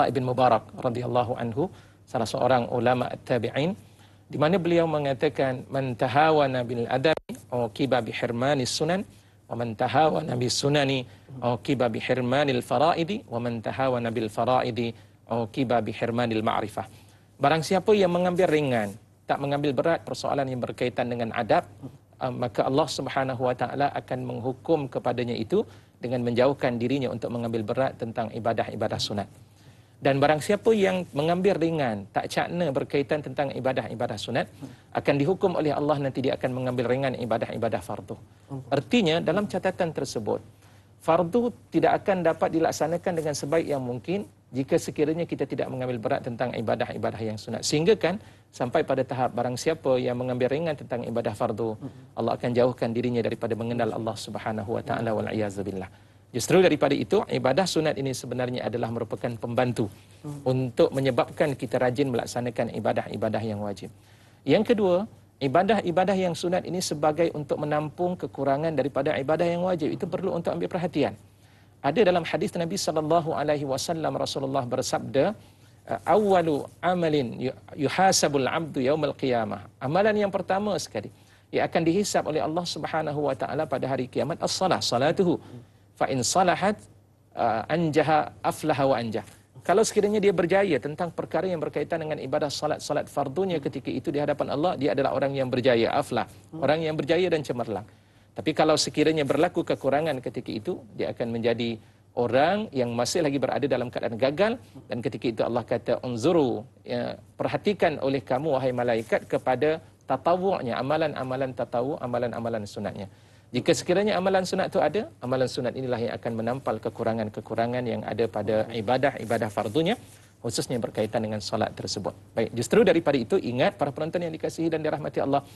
ibn Mubarak radhiyallahu anhu, salah seorang ulama at-tabi'in, di mana beliau mengatakan, man tahawana bil adabi uqiba bi hirmanis sunan, wa man tahawana bis sunani uqiba bi hirmanil faraidi, wa man tahawana bil faraidi uqiba bi hirmanil ma'rifah. Barang siapa yang mengambil ringan, tak mengambil berat persoalan yang berkaitan dengan adab, maka Allah Subhanahu wa taala akan menghukum kepadanya itu dengan menjauhkan dirinya untuk mengambil berat tentang ibadah-ibadah sunat. Dan barang siapa yang mengambil ringan, tak cakna berkaitan tentang ibadah-ibadah sunat, akan dihukum oleh Allah, nanti dia akan mengambil ringan ibadah-ibadah fardu. Artinya, dalam catatan tersebut, fardu tidak akan dapat dilaksanakan dengan sebaik yang mungkin jika sekiranya kita tidak mengambil berat tentang ibadah-ibadah yang sunat. Sehingga kan sampai pada tahap barang siapa yang mengambil ringan tentang ibadah fardu, Allah akan jauhkan dirinya daripada mengenal Allah Subhanahu wa taala, wal a'yazubillah. Justru daripada itu, ibadah sunat ini sebenarnya adalah merupakan pembantu untuk menyebabkan kita rajin melaksanakan ibadah-ibadah yang wajib. Yang kedua, ibadah-ibadah yang sunat ini sebagai untuk menampung kekurangan daripada ibadah yang wajib. Itu perlu untuk ambil perhatian. Ada dalam hadis Nabi SAW, Rasulullah bersabda, awwalu amalin yuhasabul abdu yaumal qiyamah. Amalan yang pertama sekali yang akan dihisab oleh Allah Subhanahu wa taala pada hari kiamat as-salah, salatuhu. Fa in salahat anjaha aflaha wa anjah. Kalau sekiranya dia berjaya tentang perkara yang berkaitan dengan ibadah salat fardunya ketika itu di hadapan Allah, dia adalah orang yang berjaya, aflah, orang yang berjaya dan cemerlang. Tapi kalau sekiranya berlaku kekurangan ketika itu, dia akan menjadi orang yang masih lagi berada dalam keadaan gagal. Dan ketika itu Allah kata, unzuru, ya, perhatikan oleh kamu wahai malaikat kepada tatawu'nya, amalan-amalan tatawu', amalan-amalan sunatnya. Jika sekiranya amalan sunat itu ada, amalan sunat inilah yang akan menampal kekurangan-kekurangan yang ada pada ibadah fardunya, khususnya berkaitan dengan solat tersebut. Baik, justru daripada itu, ingat para penonton yang dikasihi dan dirahmati Allah,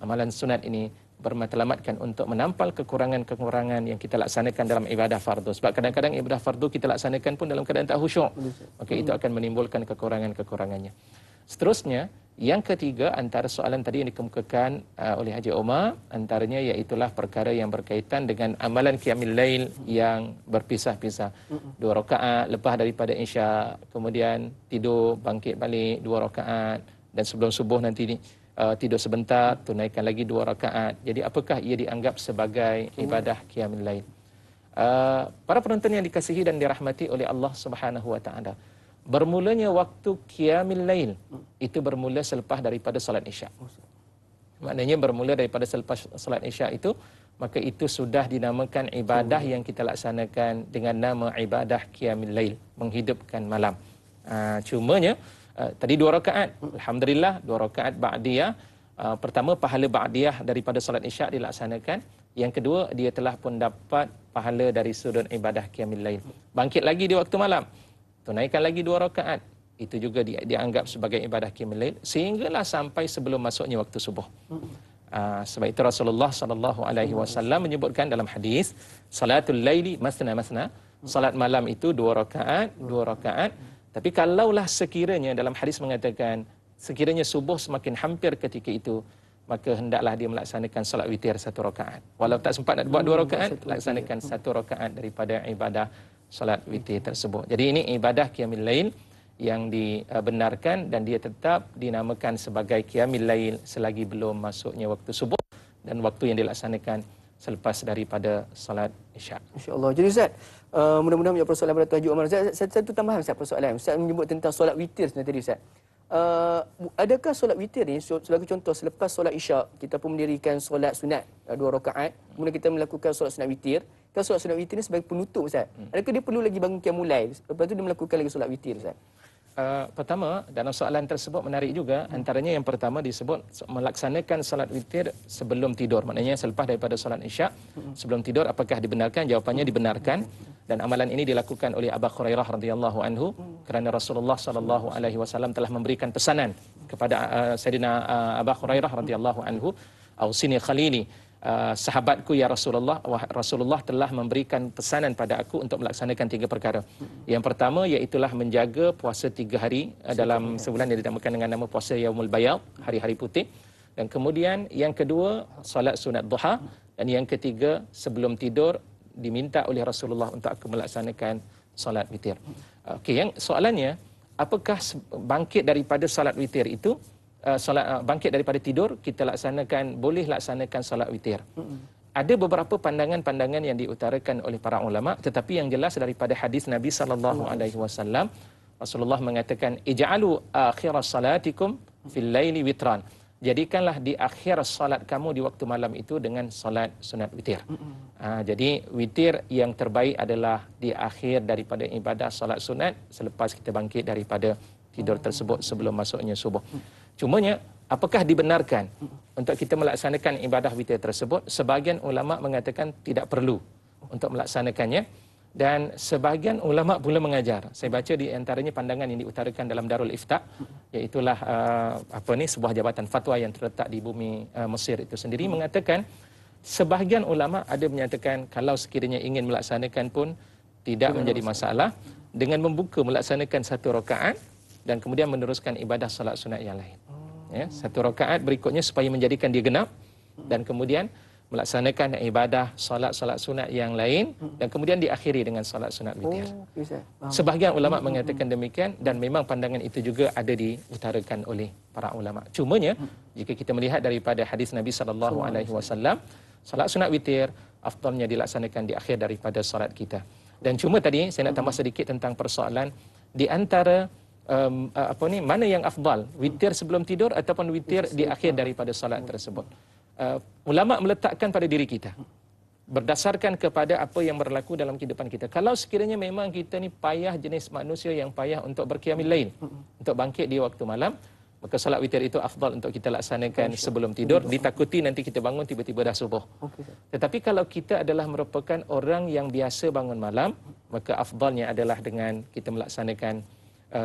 amalan sunat ini bermatlamatkan untuk menampal kekurangan-kekurangan yang kita laksanakan dalam ibadah fardu. Sebab kadang-kadang ibadah fardu kita laksanakan pun dalam keadaan tak khusyuk. Maka itu akan menimbulkan kekurangan-kekurangannya. Seterusnya, yang ketiga antara soalan tadi yang dikemukakan oleh Haji Omar, antaranya iaitulah perkara yang berkaitan dengan amalan qiyamul lail yang berpisah-pisah. 2 rakaat lepas daripada Isya, kemudian tidur, bangkit balik 2 rakaat, dan sebelum subuh nanti tidur sebentar, tunaikan lagi 2 rakaat. Jadi apakah ia dianggap sebagai ibadah qiyamul lail? Para penonton yang dikasihi dan dirahmati oleh Allah Subhanahu wa taala, bermulanya waktu qiyamul lail itu bermula selepas daripada solat Isya. Maknanya bermula daripada selepas solat Isya itu, maka itu sudah dinamakan ibadah yang kita laksanakan dengan nama ibadah qiyamul lail, menghidupkan malam. Cumanya tadi 2 rakaat, alhamdulillah 2 rakaat ba'diyah. Pertama, pahala ba'diyah daripada solat Isya dilaksanakan. Yang kedua, dia telah pun dapat pahala dari sudut ibadah qiyamul lail. Bangkit lagi di waktu malam, tunaikan lagi 2 rakaat. Itu juga dianggap sebagai ibadah qiyamul lail sehinggalah sampai sebelum masuknya waktu subuh. Sebab itu Rasulullah SAW menyebutkan dalam hadis, salatul laili masna masna, salat malam itu 2 rakaat, 2 rakaat. Tapi kalaulah sekiranya dalam hadis mengatakan sekiranya subuh semakin hampir ketika itu, maka hendaklah dia melaksanakan salat witir 1 rakaat. Walau tak sempat nak buat 2 rakaat, laksanakan 1 rakaat daripada ibadah salat witir tersebut. Jadi ini ibadah qiyamul lail yang dibenarkan dan dia tetap dinamakan sebagai qiyamul lail selagi belum masuknya waktu subuh dan waktu yang dilaksanakan selepas daripada salat Isya. Insya-Allah. Jadi Ustaz, mudah-mudahan menjawab persoalan pada Haji Omar. Satu tambahan Ustaz persoalan. Ustaz menyebut tentang solat witir tadi Ustaz. Adakah solat witir ni sebagai contoh selepas solat Isya kita pun mendirikan solat sunat 2 rakaat, kemudian kita melakukan solat sunat witir. Kalau solat sunat witir ni sebagai penutup Ustaz, adakah dia perlu lagi bangun qiyamul lail lepas tu dia melakukan lagi solat witir Ustaz? Pertama, dalam soalan tersebut menarik juga. Antaranya yang pertama disebut melaksanakan salat witir sebelum tidur. Maknanya selepas daripada solat Isya sebelum tidur, apakah dibenarkan? Jawapannya dibenarkan. Dan amalan ini dilakukan oleh Abu Hurairah radhiyallahu anhu kerana Rasulullah sallallahu alaihi wasallam telah memberikan pesanan kepada Sayyidina Abu Hurairah radhiyallahu anhu, "Ausini khalili, sahabatku ya Rasulullah, Rasulullah telah memberikan pesanan pada aku untuk melaksanakan 3 perkara. Yang pertama iaitulah menjaga puasa 3 hari dalam sebulan yang dinamakan dengan nama puasa Yaumul Bayad, hari-hari putih. Dan kemudian yang kedua, solat sunat duha. Dan yang ketiga, sebelum tidur diminta oleh Rasulullah untuk aku melaksanakan solat witir. Okey, yang soalannya, apakah bangkit daripada solat witir itu, bangkit daripada tidur kita laksanakan, boleh laksanakan solat witir? Ada beberapa pandangan-pandangan yang diutarakan oleh para ulama, tetapi yang jelas daripada hadis Nabi sallallahu alaihi wasallam, Rasulullah mengatakan, ij'alu akhiras salatikum fil laili witran. Jadikanlah di akhir salat kamu di waktu malam itu dengan salat sunat witir. Jadi witir yang terbaik adalah di akhir daripada ibadah salat sunat selepas kita bangkit daripada tidur tersebut sebelum masuknya subuh. Cumanya, apakah dibenarkan untuk kita melaksanakan ibadah witir tersebut? Sebahagian ulama mengatakan tidak perlu untuk melaksanakannya. Dan sebahagian ulama pula mengajar. Saya baca di antaranya pandangan yang diutarakan dalam Darul Ifta, iaitulah sebuah jabatan fatwa yang terletak di bumi Mesir itu sendiri, mengatakan sebahagian ulama ada menyatakan kalau sekiranya ingin melaksanakan pun tidak menjadi masalah dengan membuka melaksanakan 1 rakaat dan kemudian meneruskan ibadah salat sunat yang lain. Ya, satu rakaat berikutnya supaya menjadikan dia genap, dan kemudian melaksanakan ibadah solat-solat sunat yang lain, dan kemudian diakhiri dengan solat sunat witir. Sebahagian ulama mengatakan demikian, dan memang pandangan itu juga ada diutarakan oleh para ulama. Cumanya jika kita melihat daripada hadis Nabi SAW, solat sunat witir afdalnya dilaksanakan di akhir daripada solat kita. Dan cuma tadi saya nak tambah sedikit tentang persoalan di antara mana yang afdal, witir sebelum tidur ataupun witir di akhir daripada solat tersebut. Ulama meletakkan pada diri kita berdasarkan kepada apa yang berlaku dalam kehidupan kita. Kalau sekiranya memang kita ni payah, jenis manusia yang payah untuk berqiyamul lail, untuk bangkit di waktu malam, maka solat witir itu afdal untuk kita laksanakan sebelum tidur. Ditakuti nanti kita bangun tiba-tiba dah subuh. Tetapi kalau kita adalah merupakan orang yang biasa bangun malam, maka afdalnya adalah dengan kita melaksanakan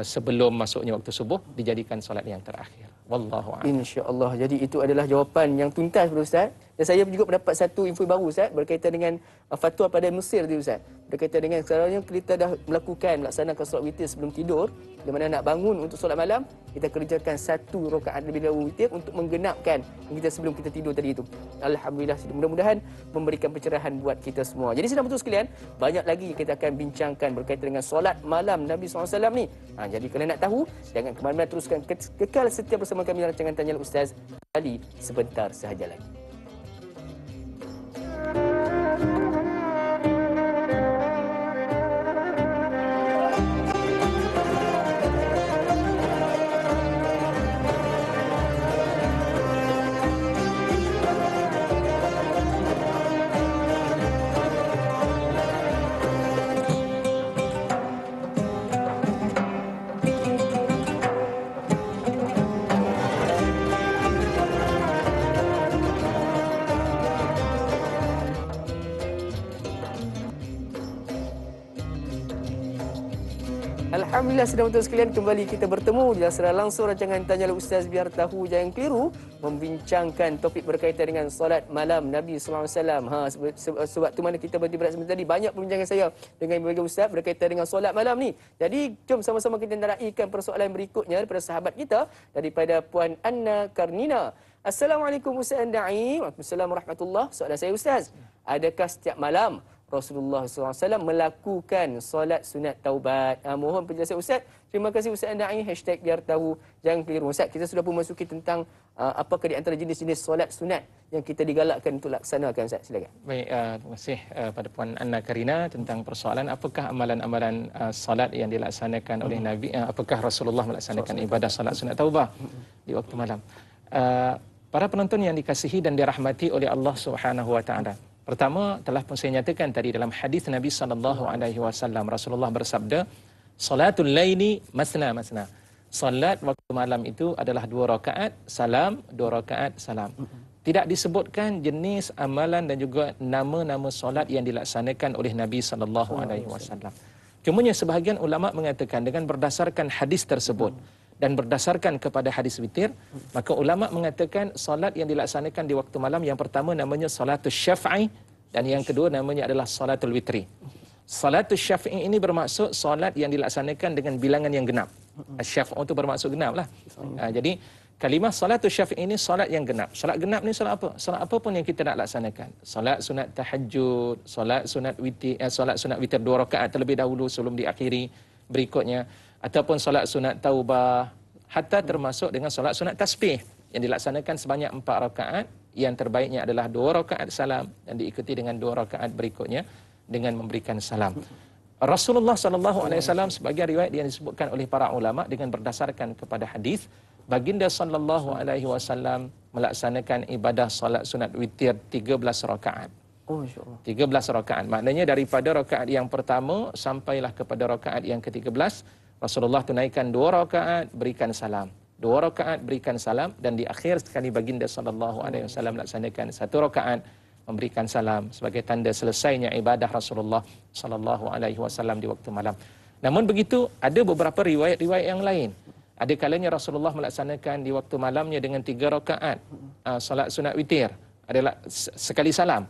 sebelum masuknya waktu subuh, dijadikan solat yang terakhir. Wallahu a'lam. InsyaAllah. Jadi itu adalah jawapan yang tuntas, Ustaz. Dan saya juga mendapat satu info baru, Ustaz, berkaitan dengan fatwa pada Mesir tu, Ustaz. Berkaitan dengan sekarang kita dah melaksanakan solat witir sebelum tidur, di mana nak bangun untuk solat malam, kita kerjakan satu rakaat lebih dahulu witir untuk menggenapkan kita sebelum kita tidur tadi itu. Alhamdulillah, mudah-mudahan memberikan pencerahan buat kita semua. Jadi sedang betul sekalian, banyak lagi kita akan bincangkan berkaitan dengan solat malam Nabi SAW ni. Jadi kalau nak tahu, jangan ke mana-mana, teruskan kekal setia bersama kami dalam rancangan Tanya Ustaz kali sebentar sahaja lagi. Alhamdulillah, sedang untuk sekalian, kembali kita bertemu di secara langsung rancangan Tanyalah Ustaz Biar Tahu Jangan Keliru, membincangkan topik berkaitan dengan solat malam Nabi SAW. Sebab tu mana kita berhenti sebentar tadi, banyak perbincangan saya dengan Ibu Ustaz berkaitan dengan solat malam ni. Jadi jom sama-sama kita naraikan persoalan berikutnya daripada sahabat kita, daripada Puan Anna Karnina. Assalamualaikum Ustaz Da'i. Waalaikumsalam warahmatullahi. Soalan saya, Ustaz, adakah setiap malam Rasulullah SAW melakukan solat sunat taubat? Mohon penjelasan Ustaz. Terima kasih Ustaz Da'i. # biar tahu jangan keliru. Ustaz, kita sudah pun masuki tentang apakah di antara jenis-jenis solat sunat yang kita digalakkan untuk laksanakan, Ustaz. Silakan. Baik, terima kasih pada Puan Anna Karina tentang persoalan apakah amalan-amalan solat yang dilaksanakan oleh Nabi, apakah Rasulullah melaksanakan ibadah solat sunat taubah di waktu malam. Para penonton yang dikasihi dan dirahmati oleh Allah Subhanahu wa taala. Pertama, telah pun saya nyatakan tadi dalam hadis Nabi SAW, Rasulullah bersabda, salatul laili masna masna. Salat waktu malam itu adalah 2 rakaat salam, 2 rakaat salam. Tidak disebutkan jenis amalan dan juga nama-nama solat yang dilaksanakan oleh Nabi SAW. Cumanya sebahagian ulama mengatakan dengan berdasarkan hadis tersebut dan berdasarkan kepada hadis witir, maka ulama mengatakan solat yang dilaksanakan di waktu malam, yang pertama namanya salatul syafa'i, dan yang kedua namanya adalah salatul witri. Salatul syafa'i ini bermaksud solat yang dilaksanakan dengan bilangan yang genap. Syafa'u itu bermaksud genap lah. Jadi kalimah salatul syafa'i ini solat yang genap. Solat genap ni solat apa? Solat apa pun yang kita nak laksanakan. Solat sunat tahajud, solat sunat witir, solat sunat witir 2 rakaat terlebih dahulu sebelum diakhiri berikutnya, ataupun solat sunat taubah, hatta termasuk dengan solat sunat tasbih yang dilaksanakan sebanyak 4 rakaat, yang terbaiknya adalah 2 rakaat salam dan diikuti dengan 2 rakaat berikutnya dengan memberikan salam. Rasulullah SAW sebagai riwayat yang disebutkan oleh para ulama dengan berdasarkan kepada hadis, baginda SAW melaksanakan ibadah solat sunat witir 13 rakaat. 13 rakaat. Maknanya daripada rakaat yang pertama sampailah kepada rakaat yang ke-13, Rasulullah tunaikan 2 rakaat, berikan salam. 2 rakaat, berikan salam, dan di akhir sekali baginda SAW melaksanakan 1 rakaat, memberikan salam sebagai tanda selesainya ibadah Rasulullah SAW di waktu malam. Namun begitu, ada beberapa riwayat-riwayat yang lain. Ada kalanya Rasulullah melaksanakan di waktu malamnya dengan 3 rakaat salat sunat witir, adalah sekali salam.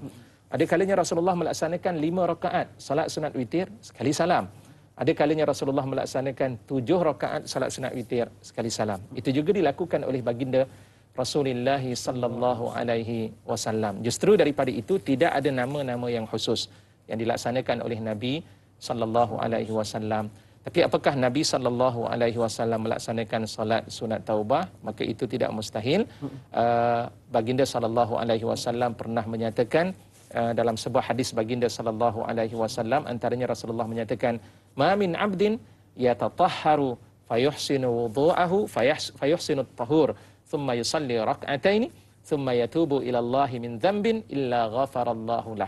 Ada kalanya Rasulullah melaksanakan 5 rakaat salat sunat witir, sekali salam. Ada kalanya Rasulullah melaksanakan 7 rakaat salat sunat witir sekali salam. Itu juga dilakukan oleh baginda Rasulullah sallallahu alaihi wasallam. Justru daripada itu tidak ada nama-nama yang khusus yang dilaksanakan oleh Nabi sallallahu alaihi wasallam. Tapi apakah Nabi sallallahu alaihi wasallam melaksanakan solat sunat taubah? Maka itu tidak mustahil. Baginda sallallahu alaihi wasallam pernah menyatakan dalam sebuah hadis baginda sallallahu alaihi wasallam, antaranya Rasulullah menyatakan, "Ma min 'abdin yatatahharu fayuhsinu wudu'ahu fayuhsinu at-tahur, thumma yusalli rak'ataini, thumma yatubu ila Allah min dhanbin illa ghafarallahu lah."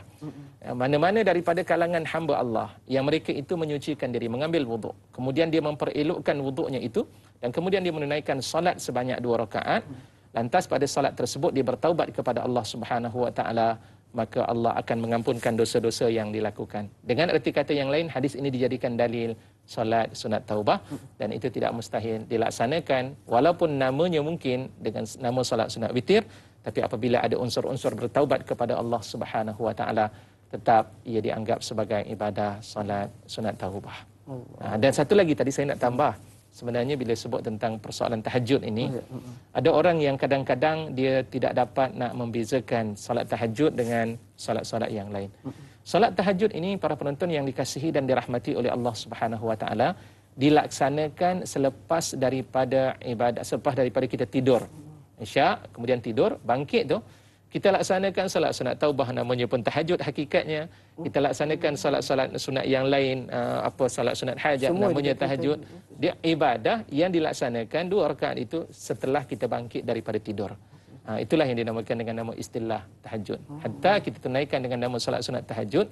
Mana-mana daripada kalangan hamba Allah yang mereka itu menyucikan diri, mengambil wuduk, kemudian dia memperelokkan wuduknya itu, dan kemudian dia menunaikan salat sebanyak 2 rakaat, lantas pada salat tersebut dia bertaubat kepada Allah Subhanahu wa taala, maka Allah akan mengampunkan dosa-dosa yang dilakukan. Dengan erti kata yang lain, hadis ini dijadikan dalil solat sunat taubah, dan itu tidak mustahil dilaksanakan walaupun namanya mungkin dengan nama solat sunat witir, tapi apabila ada unsur-unsur bertaubat kepada Allah Subhanahu wa taala, tetap ia dianggap sebagai ibadah solat sunat taubah. Dan satu lagi tadi saya nak tambah, sebenarnya bila sebut tentang persoalan tahajud ini, ada orang yang kadang-kadang dia tidak dapat nak membezakan solat tahajud dengan solat-solat yang lain. Solat tahajud ini, para penonton yang dikasihi dan dirahmati oleh Allah Subhanahu wa taala, dilaksanakan selepas daripada kita tidur. Isyak, kemudian tidur, bangkit tu, kita laksanakan salat sunat taubah, namanya pun tahajud hakikatnya. Kita laksanakan salat-salat sunat yang lain, salat sunat hajat, semua namanya tahajud. Dia ibadah yang dilaksanakan 2 rakaat itu setelah kita bangkit daripada tidur. Itulah yang dinamakan dengan nama istilah tahajud. Hatta kita tunaikan dengan nama salat sunat tahajud,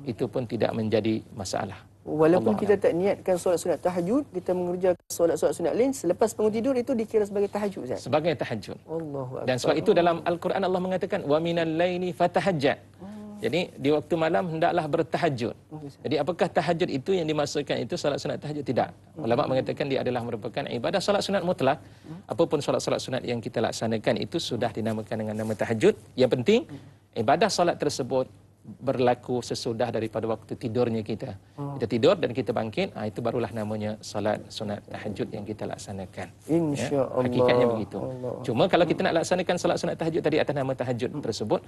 itu pun tidak menjadi masalah. Walaupun kita tak niatkan solat sunat tahajud, kita mengerjakan solat-solat sunat lain selepas bangun tidur, itu dikira sebagai tahajud, Ustaz? Sebagai tahajud. Allahu akbar. Dan sebab itu dalam Al-Quran Allah mengatakan wa minal laili fatahajjat. Jadi di waktu malam hendaklah bertahajud. Jadi apakah tahajud itu yang dimaksudkan itu solat sunat tahajud? Tidak. Ulama mengatakan dia adalah merupakan ibadah solat sunat mutlak. Apapun solat-solat sunat yang kita laksanakan itu sudah dinamakan dengan nama tahajud. Yang penting ibadah solat tersebut berlaku sesudah daripada waktu tidurnya kita. Kita tidur dan kita bangkit, itu barulah namanya solat sunat tahajud yang kita laksanakan. Insya-Allah. Hakikatnya begitu. Cuma kalau kita nak laksanakan solat sunat tahajud tadi atas nama tahajud tersebut,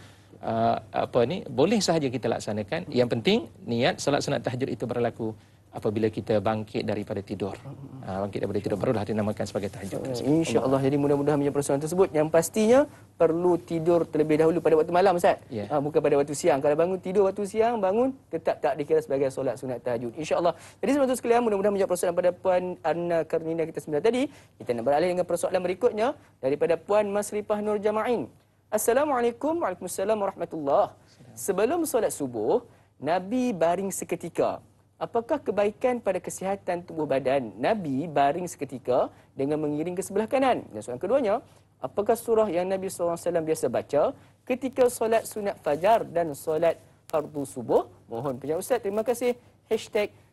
boleh sahaja kita laksanakan. Yang penting niat solat sunat tahajud itu berlaku apabila kita bangkit daripada tidur. Bangkit daripada tidur barulah dinamakan sebagai tahajud. Insya-Allah. Jadi mudah-mudahan punya persoalan tersebut, yang pastinya perlu tidur terlebih dahulu pada waktu malam, Ustaz. Bukan pada waktu siang. Kalau bangun tidur waktu siang, bangun tetap tak dikira sebagai solat sunat tahajud. Insya-Allah. Jadi saudara sekalian, mudah-mudahan menjawab persoalan pada Puan Anna Karnina kita sebentar tadi. Kita nak beralih dengan persoalan berikutnya daripada Puan Masrifah Nur Jama'in. Assalamualaikum. Waalaikumsalam warahmatullahi. Sebelum solat subuh, Nabi baring seketika. Apakah kebaikan pada kesihatan tubuh badan Nabi baring seketika dengan mengiring ke sebelah kanan? Dan soalan keduanya, apakah surah yang Nabi SAW biasa baca ketika solat sunat fajar dan solat fardu subuh? Mohon penjawab Ustaz. Terima kasih.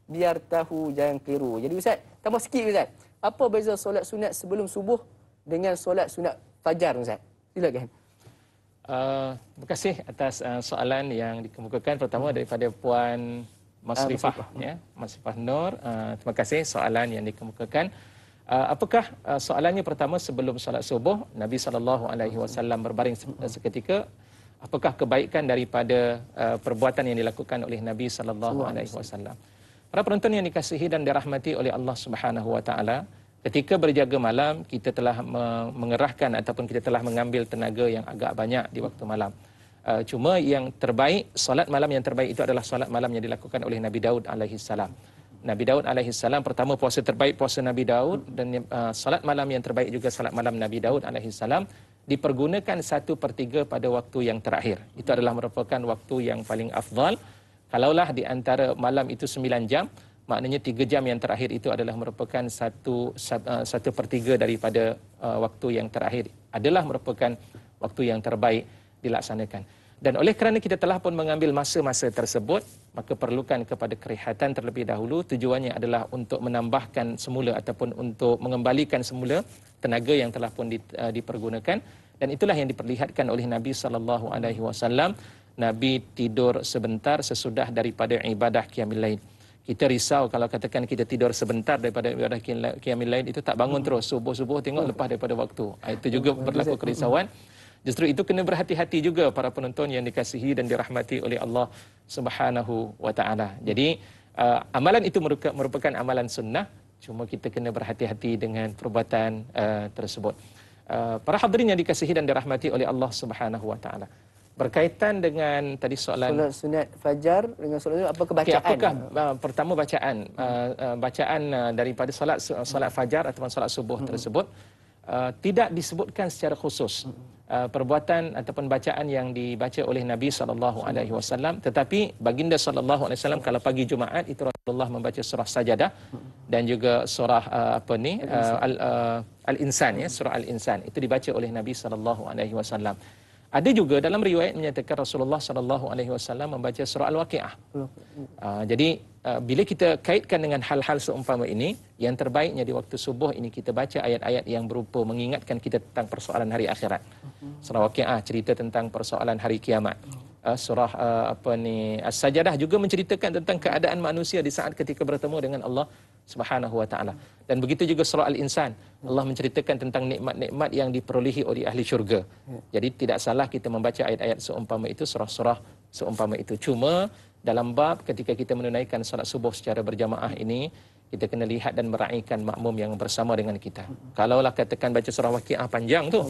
#biar tahu jangan keliru. Jadi Ustaz, tambah sikit Ustaz. Apa beza solat sunat sebelum subuh dengan solat sunat fajar, Ustaz? Silakan. Terima kasih atas soalan yang dikemukakan. Pertama daripada Puan Masrifah, Masrifah Nur. Terima kasih soalan yang dikemukakan. Apakah soalannya pertama, sebelum solat subuh Nabi SAW berbaring seketika, apakah kebaikan daripada perbuatan yang dilakukan oleh Nabi SAW? Para penonton yang dikasihi dan dirahmati oleh Allah Subhanahu wa taala, ketika berjaga malam kita telah mengerahkan ataupun kita telah mengambil tenaga yang agak banyak di waktu malam. Cuma yang terbaik, solat malam yang terbaik itu adalah solat malam yang dilakukan oleh Nabi Daud alaihissalam. Nabi Daud alaihissalam, pertama puasa terbaik puasa Nabi Daud, dan solat malam yang terbaik juga solat malam Nabi Daud alaihissalam, dipergunakan 1/3 pada waktu yang terakhir. Itu adalah merupakan waktu yang paling afdal. Kalaulah di antara malam itu 9 jam, maknanya 3 jam yang terakhir itu adalah merupakan 1/3 daripada waktu yang terakhir, adalah merupakan waktu yang terbaik dilaksanakan. Dan oleh kerana kita telah pun mengambil masa-masa tersebut, maka perlukan kepada kerehatan terlebih dahulu. Tujuannya adalah untuk menambahkan semula ataupun untuk mengembalikan semula tenaga yang telah pun dipergunakan. Dan itulah yang diperlihatkan oleh Nabi SAW. Nabi tidur sebentar sesudah daripada ibadah qiyamul lail. Kita risau kalau katakan kita tidur sebentar daripada ibadah qiyamul lail itu tak bangun terus. Subuh-subuh tengok lepas daripada waktu. Itu juga berlaku kerisauan. Justru itu kena berhati-hati juga para penonton yang dikasihi dan dirahmati oleh Allah Subhanahu wa taala. Jadi amalan itu merupakan amalan sunnah, cuma kita kena berhati-hati dengan perbuatan tersebut. Para hadirin yang dikasihi dan dirahmati oleh Allah Subhanahu wa taala. Berkaitan dengan tadi soalan solat sunat fajar dengan solat sunat, apakah bacaan? Apakah pertama bacaan bacaan daripada solat fajar ataupun solat subuh tersebut tidak disebutkan secara khusus perbuatan ataupun bacaan yang dibaca oleh Nabi SAW, tetapi baginda SAW kalau pagi Jumaat itu Rasulullah membaca surah Sajadah dan juga surah Al-Insan, ya, surah Al-Insan itu dibaca oleh Nabi SAW. Ada juga dalam riwayat menyatakan Rasulullah SAW membaca surah Al-Waqi'ah. Jadi bila kita kaitkan dengan hal-hal seumpama ini, yang terbaiknya di waktu subuh ini kita baca ayat-ayat yang berupa mengingatkan kita tentang persoalan hari akhirat. Surah Waqi'ah cerita tentang persoalan hari kiamat. Surah As-Sajadah juga menceritakan tentang keadaan manusia di saat ketika bertemu dengan Allah Subhanahu wa taala. Dan begitu juga surah Al-Insan. Allah menceritakan tentang nikmat-nikmat yang diperolehi oleh ahli syurga. Jadi tidak salah kita membaca ayat-ayat seumpama itu, surah-surah seumpama itu. Cuma dalam bab ketika kita menunaikan salat subuh secara berjamaah ini, kita kena lihat dan meraihkan makmum yang bersama dengan kita. Kalaulah katakan baca surah Waqi'ah panjang tu,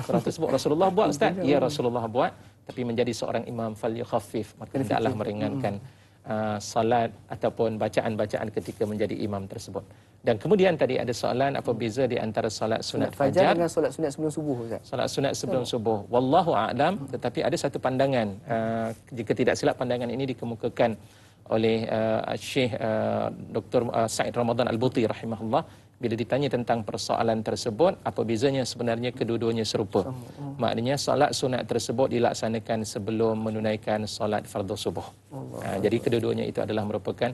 surah tersebut Rasulullah buat, Ustaz? Ya, Rasulullah buat, tapi menjadi seorang imam falyukhaffif, maka hendaklah meringankan salat ataupun bacaan-bacaan ketika menjadi imam tersebut. Dan kemudian tadi ada soalan apa beza di antara solat sunat fajar dengan solat sunat sebelum subuh, Ustaz? Solat sunat sebelum subuh. Wallahu a'lam, tetapi ada satu pandangan, jika tidak silap pandangan ini dikemukakan oleh Syekh Dr. Said Ramadan Al-Buti rahimahullah, bila ditanya tentang persoalan tersebut, apa bezanya, sebenarnya kedua-duanya serupa. Maknanya solat sunat tersebut dilaksanakan sebelum menunaikan solat fardu subuh. Jadi kedua-duanya itu adalah merupakan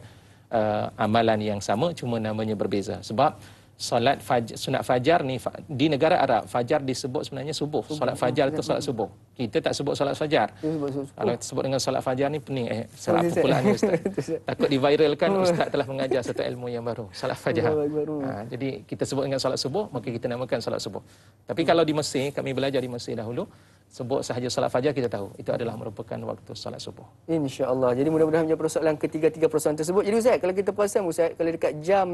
amalan yang sama, cuma namanya berbeza. Sebab solat sunat fajar ni di negara Arab, fajar disebut sebenarnya subuh. Solat fajar itu solat subuh. Kita tak sebut solat fajar. Kalau sebut dengan solat fajar ni pening, salah apa pula ni, Ustaz? Takut diviralkan, Ustaz telah mengajar satu ilmu yang baru, solat fajar. Jadi kita sebut dengan solat subuh, maka kita namakan solat subuh. Tapi kalau di Mesir, kami belajar di Mesir dahulu, sebut sahaja solat fajar kita tahu itu adalah merupakan waktu solat subuh. Insya-Allah. Jadi mudah-mudahan menjawab persoalan ketiga-tiga persoalan tersebut. Jadi Ustaz, kalau kita perasan Ustaz, kalau dekat jam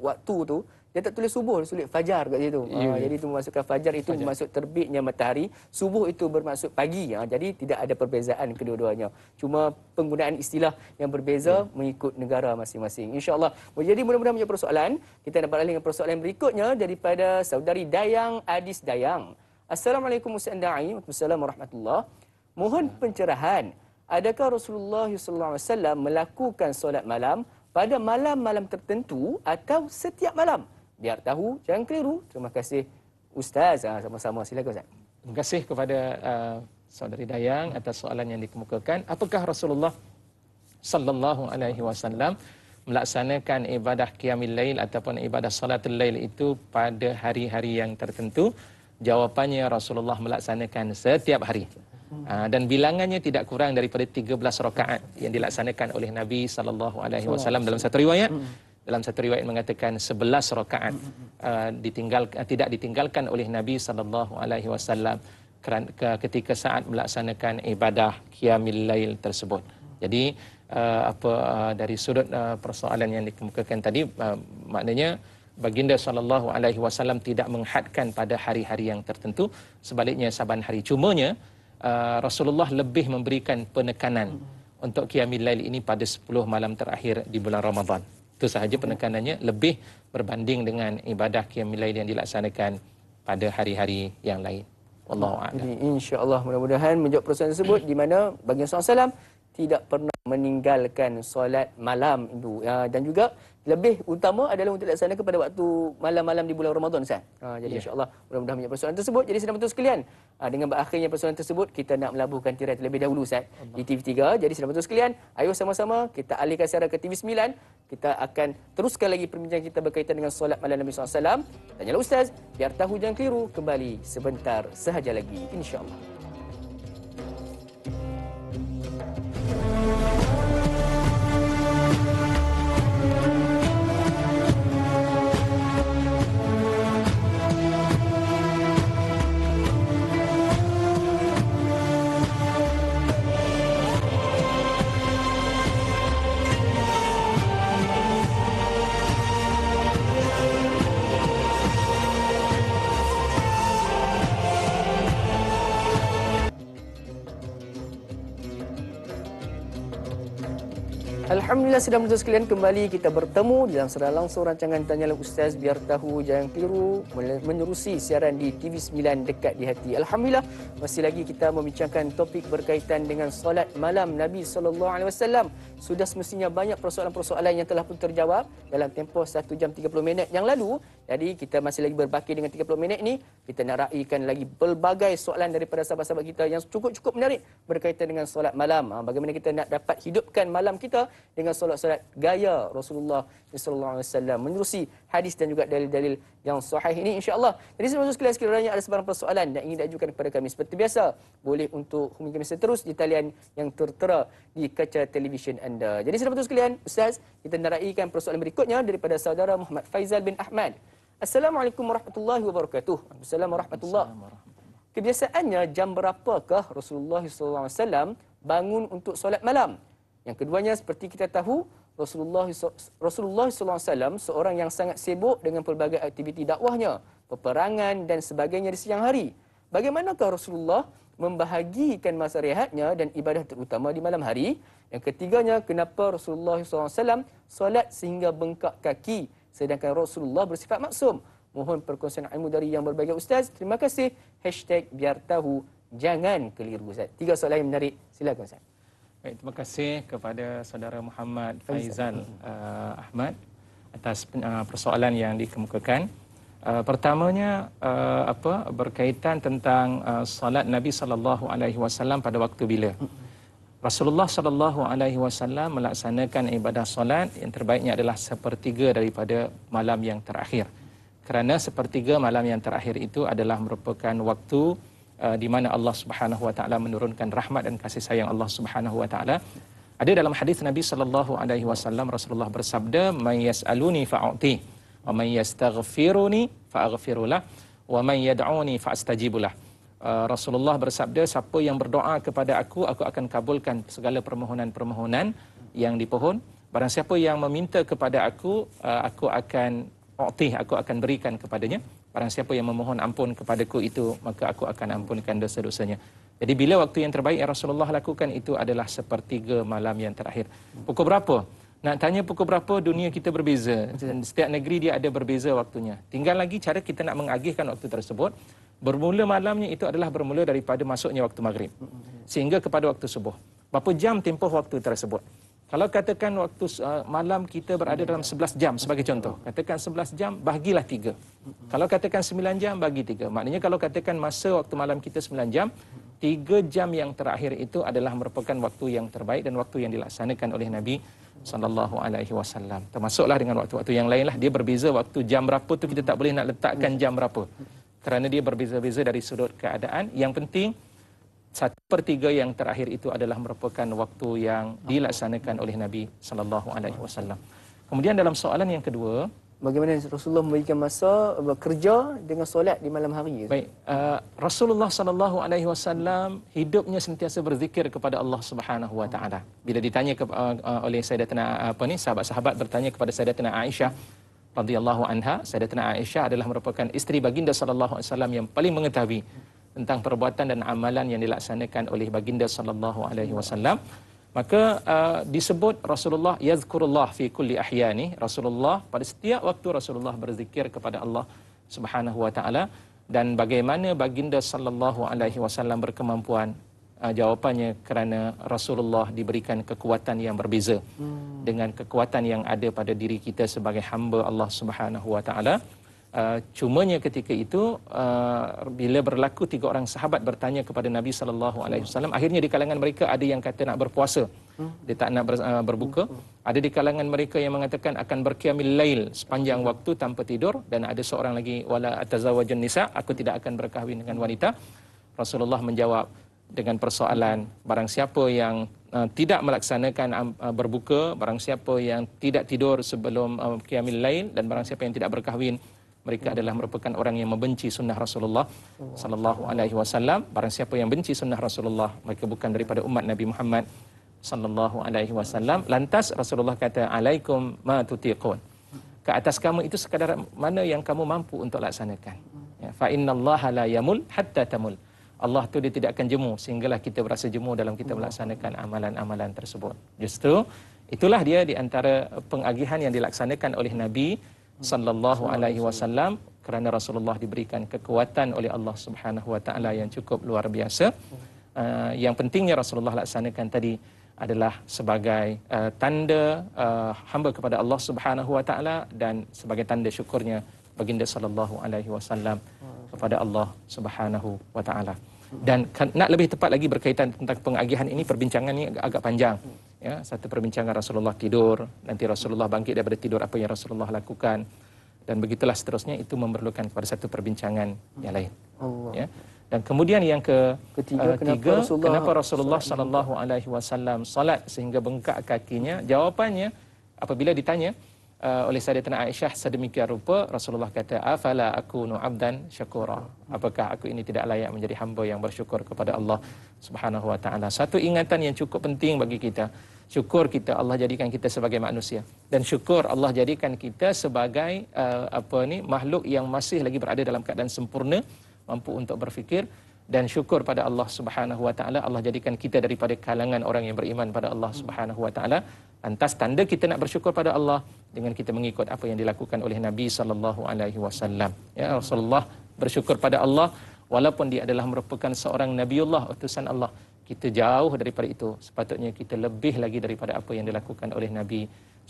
waktu tu dia tak tulis subuh, dia tulis fajar kat situ. Jadi itu memasukkan fajar itu bermaksud terbitnya matahari, subuh itu bermaksud pagi. Jadi tidak ada perbezaan kedua-duanya. Cuma penggunaan istilah yang berbeza mengikut negara masing-masing. Insya-Allah. Jadi mudah-mudahan menjawab persoalan. Kita nak beralih dengan persoalan berikutnya daripada saudari Dayang Adis Dayang. Assalamualaikum Ustaz Da'i. Waalaikumsalam warahmatullahi. Mohon pencerahan. Adakah Rasulullah SAW melakukan solat malam pada malam-malam tertentu atau setiap malam? Biar tahu, jangan keliru. Terima kasih Ustaz. Sama-sama. Silakan Ustaz. Terima kasih kepada saudari Dayang atas soalan yang dikemukakan. Apakah Rasulullah sallallahu alaihi wasallam melaksanakan ibadah qiyamul lail ataupun ibadah salatul lail itu pada hari-hari yang tertentu? Jawapannya, Rasulullah melaksanakan setiap hari. Dan bilangannya tidak kurang daripada 13 rakaat yang dilaksanakan oleh Nabi sallallahu alaihi wasallam dalam satu riwayat. Dalam satu riwayat mengatakan 11 rakaat tidak ditinggalkan oleh Nabi sallallahu alaihi wasallam ketika saat melaksanakan ibadah qiyamul lail tersebut. Jadi dari sudut persoalan yang dikemukakan tadi, maknanya baginda sallallahu alaihi wasallam tidak menghadkan pada hari-hari yang tertentu, sebaliknya saban hari. Cumanya Rasulullah lebih memberikan penekanan untuk qiyamul lail ini pada 10 malam terakhir di bulan Ramadan. Itu sahaja penekanannya, lebih berbanding dengan ibadah qiyamul lail yang dilaksanakan pada hari-hari yang lain. Wallahu a'lam. Jadi insya-Allah mudah-mudahan menjawab persoalan tersebut, di mana baginda SAW tidak pernah meninggalkan solat malam itu. Dan juga lebih utama adalah untuk dilaksanakan pada waktu malam-malam di bulan Ramadan, Ustaz. Jadi insya-Allah mudah-mudahan menjawab persoalan tersebut. Jadi sedang betul sekalian, dengan berakhirnya persoalan tersebut, kita nak melabuhkan tirai terlebih dahulu, Ustaz, di TV3. Jadi sedang betul sekalian, ayo sama-sama kita alihkan siaran ke TV9. Kita akan teruskan lagi perbincangan kita berkaitan dengan solat malam Nabi SAW. Tanyalah Ustaz, biar tahu jangan keliru, kembali sebentar sahaja lagi, insya-Allah. Alhamdulillah, sedang berjumpa sekalian, kembali kita bertemu dalam secara langsung rancangan Tanyalah Ustaz, biar tahu jangan keliru, menerusi siaran di TV9 dekat di hati. Alhamdulillah, masih lagi kita membincangkan topik berkaitan dengan solat malam Nabi SAW. Sudah semestinya banyak persoalan-persoalan yang telah pun terjawab dalam tempoh 1 jam 30 minit yang lalu. Jadi kita masih lagi berbaki dengan 30 minit ni. Kita nak raikan lagi pelbagai soalan daripada sahabat-sahabat kita yang cukup-cukup menarik berkaitan dengan solat malam. Bagaimana kita nak dapat hidupkan malam kita dengan solat-solat gaya Rasulullah SAW, menerusi hadis dan juga dalil-dalil yang sahih ini, insya-Allah. Jadi saudara sekalian, sekiranya ada sebarang persoalan yang ingin diajukan kepada kami seperti biasa, boleh untuk hubungi kami seterus di talian yang tertera di kaca televisyen anda. Jadi saudara sekalian, Ustaz, kita nak raikan persoalan berikutnya daripada saudara Muhammad Faizal bin Ahmad. Assalamualaikum warahmatullahi wabarakatuh. Assalamualaikum warahmatullahi wabarakatuh. Kebiasaannya jam berapakah Rasulullah SAW bangun untuk solat malam? Yang keduanya, seperti kita tahu, Rasulullah SAW seorang yang sangat sibuk dengan pelbagai aktiviti dakwahnya, peperangan dan sebagainya di siang hari. Bagaimanakah Rasulullah membahagikan masa rehatnya dan ibadah terutama di malam hari? Yang ketiganya, kenapa Rasulullah SAW solat sehingga bengkak kaki sedangkan Rasulullah bersifat maksum? Mohon perkongsian ilmu dari yang berbahagia Ustaz. Terima kasih. #biar tahu jangan keliru Ustaz. 3 soalan yang menarik. Silakan Ustaz. Baik, terima kasih kepada saudara Muhammad Faizal Ahmad atas persoalan yang dikemukakan. Pertamanya berkaitan tentang salat Nabi SAW pada waktu bila. Rasulullah SAW melaksanakan ibadah solat yang terbaiknya adalah sepertiga daripada malam yang terakhir. Kerana sepertiga malam yang terakhir itu adalah merupakan waktu di mana Allah Subhanahu wa taala menurunkan rahmat dan kasih sayang Allah Subhanahu wa taala. Ada dalam hadis Nabi SAW, Rasulullah bersabda, "Man yas'aluni fa'uti, wa man yastaghfiruni fa'aghfirulah, wa man yad'uni fa'astajibulah." Rasulullah bersabda, siapa yang berdoa kepada aku akan kabulkan segala permohonan-permohonan yang dipohon. Barang siapa yang meminta kepada aku akan berikan kepadanya. Barang siapa yang memohon ampun kepadaku itu, maka aku akan ampunkan dosa-dosanya. Jadi bila waktu yang terbaik yang Rasulullah lakukan itu adalah sepertiga malam yang terakhir. Pukul berapa? Nak tanya pukul berapa, dunia kita berbeza. Setiap negeri dia ada berbeza waktunya. Tinggal lagi cara kita nak mengagihkan waktu tersebut. Bermula malamnya itu adalah bermula daripada masuknya waktu maghrib sehingga kepada waktu subuh. Berapa jam tempoh waktu tersebut? Kalau katakan waktu malam kita berada dalam 11 jam sebagai contoh. Katakan 11 jam, bahagilah 3. Kalau katakan 9 jam, bagi 3. Maknanya kalau katakan masa waktu malam kita 9 jam, 3 jam yang terakhir itu adalah merupakan waktu yang terbaik dan waktu yang dilaksanakan oleh Nabi SAW. Termasuklah dengan waktu-waktu yang lain lah. Dia berbeza waktu jam berapa tu kita tak boleh nak letakkan jam berapa. Kerana dia berbeza-beza dari sudut keadaan. Yang penting, 1/3 yang terakhir itu adalah merupakan waktu yang dilaksanakan oleh Nabi SAW. Kemudian dalam soalan yang kedua, bagaimana Rasulullah memberikan masa bekerja dengan solat di malam hari? Baik, Rasulullah SAW hidupnya sentiasa berzikir kepada Allah Subhanahu Wa Taala. Bila ditanya oleh Sayyidatina sahabat-sahabat bertanya kepada Sayyidatina Aisyah radhiyallahu anha, Sayyidatina Aisyah adalah merupakan isteri baginda sallallahu alaihi wasallam yang paling mengetahui tentang perbuatan dan amalan yang dilaksanakan oleh baginda sallallahu alaihi wasallam. Maka disebut Rasulullah yazkurullah fi kulli ahyani. Rasulullah pada setiap waktu Rasulullah berzikir kepada Allah Subhanahu wa taala. Dan bagaimana baginda sallallahu alaihi wasallam berkemampuan? Jawapannya kerana Rasulullah diberikan kekuatan yang berbeza dengan kekuatan yang ada pada diri kita sebagai hamba Allah Subhanahu wa taala. Cumanya ketika itu bila berlaku 3 orang sahabat bertanya kepada Nabi SAW, akhirnya di kalangan mereka ada yang kata nak berpuasa, dia tak nak berbuka. Ada di kalangan mereka yang mengatakan akan berqiyamil lail sepanjang waktu tanpa tidur. Dan ada seorang lagi, wala atazawajun nisa, aku tidak akan berkahwin dengan wanita. Rasulullah menjawab dengan persoalan, barang siapa yang tidak melaksanakan berbuka, barang siapa yang tidak tidur sebelum qiyamil lail, dan barang siapa yang tidak berkahwin, mereka adalah merupakan orang yang membenci sunnah Rasulullah sallallahu alaihi wasallam. Barang siapa yang benci sunnah Rasulullah, mereka bukan daripada umat Nabi Muhammad sallallahu alaihi wasallam. Lantas Rasulullah kata, alaikum ma tutiqun. Ke atas kamu itu sekadar mana yang kamu mampu untuk laksanakan. Ya, fa innallaha la yamul hatta tamul. Allah tu dia tidak akan jemu sehinggalah kita berasa jemu dalam kita melaksanakan amalan-amalan tersebut. Justru Itulah dia di antara pengagihan yang dilaksanakan oleh Nabi sallallahu alaihi wasallam, kerana Rasulullah diberikan kekuatan oleh Allah Subhanahu wa taala yang cukup luar biasa. Yang pentingnya Rasulullah laksanakan tadi adalah sebagai tanda hamba kepada Allah Subhanahu wa taala dan sebagai tanda syukurnya baginda sallallahu alaihi wasallam kepada Allah Subhanahu wa taala. Dan nak lebih tepat lagi berkaitan tentang pengagihan ini, perbincangan ini agak panjang. Ya, satu perbincangan Rasulullah tidur, nanti Rasulullah bangkit daripada tidur, apa yang Rasulullah lakukan, dan begitulah seterusnya. Itu memerlukan kepada satu perbincangan yang lain. Allah. Ya. Dan kemudian yang ketiga, kenapa Rasulullah sallallahu alaihi wasallam salat sehingga bengkak kakinya? Jawapannya apabila ditanya oleh Sayyidatina Aisyah sedemikian rupa, Rasulullah kata, afala akunu abdan syakura, apakah aku ini tidak layak menjadi hamba yang bersyukur kepada Allah Subhanahu wa taala. Satu ingatan yang cukup penting bagi kita, syukur kita Allah jadikan kita sebagai manusia, dan syukur Allah jadikan kita sebagai makhluk yang masih lagi berada dalam keadaan sempurna, mampu untuk berfikir. Dan syukur pada Allah Subhanahu wa taala, Allah jadikan kita daripada kalangan orang yang beriman pada Allah Subhanahu wa taala. Lantas tanda kita nak bersyukur pada Allah dengan kita mengikut apa yang dilakukan oleh Nabi sallallahu alaihi wasallam. Ya, Rasulullah bersyukur pada Allah walaupun dia adalah merupakan seorang nabiullah, utusan Allah. Kita jauh daripada itu. Sepatutnya kita lebih lagi daripada apa yang dilakukan oleh Nabi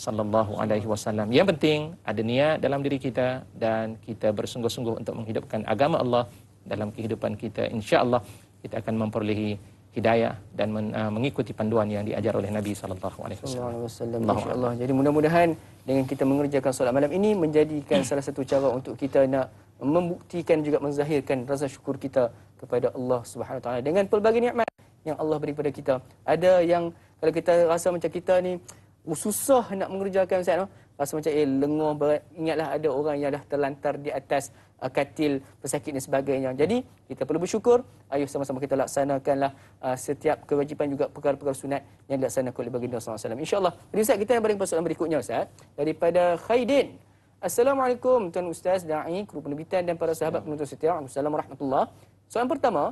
sallallahu alaihi wasallam. Yang penting ada niat dalam diri kita dan kita bersungguh-sungguh untuk menghidupkan agama Allah dalam kehidupan kita. Insya-Allah kita akan memperolehi hidayah dan mengikuti panduan yang diajar oleh Nabi sallallahu alaihi wasallam. Insya-Allah. Jadi mudah-mudahan dengan kita mengerjakan solat malam ini menjadikan salah satu cara untuk kita nak membuktikan juga menzahirkan rasa syukur kita kepada Allah Subhanahu wa taala dengan pelbagai nikmat yang Allah beri kepada kita. Ada yang kalau kita rasa macam kita ni susah nak mengerjakan, Ustaz, no? Rasa macam lenguh berat. Ingatlah ada orang yang dah terlantar di atas katil pesakit dan sebagainya. Jadi kita perlu bersyukur. Ayuh sama-sama kita laksanakanlah setiap kewajipan juga perkara-perkara sunat yang dilaksanakan oleh baginda SAW. InsyaAllah. Jadi Ustaz, kita yang beri persoalan berikutnya, Ustaz, daripada Khaidin. Assalamualaikum Tuan Ustaz, Da'i, kru penerbitan dan para sahabat penuntut setia. Assalamualaikum warahmatullahi. Soalan pertama,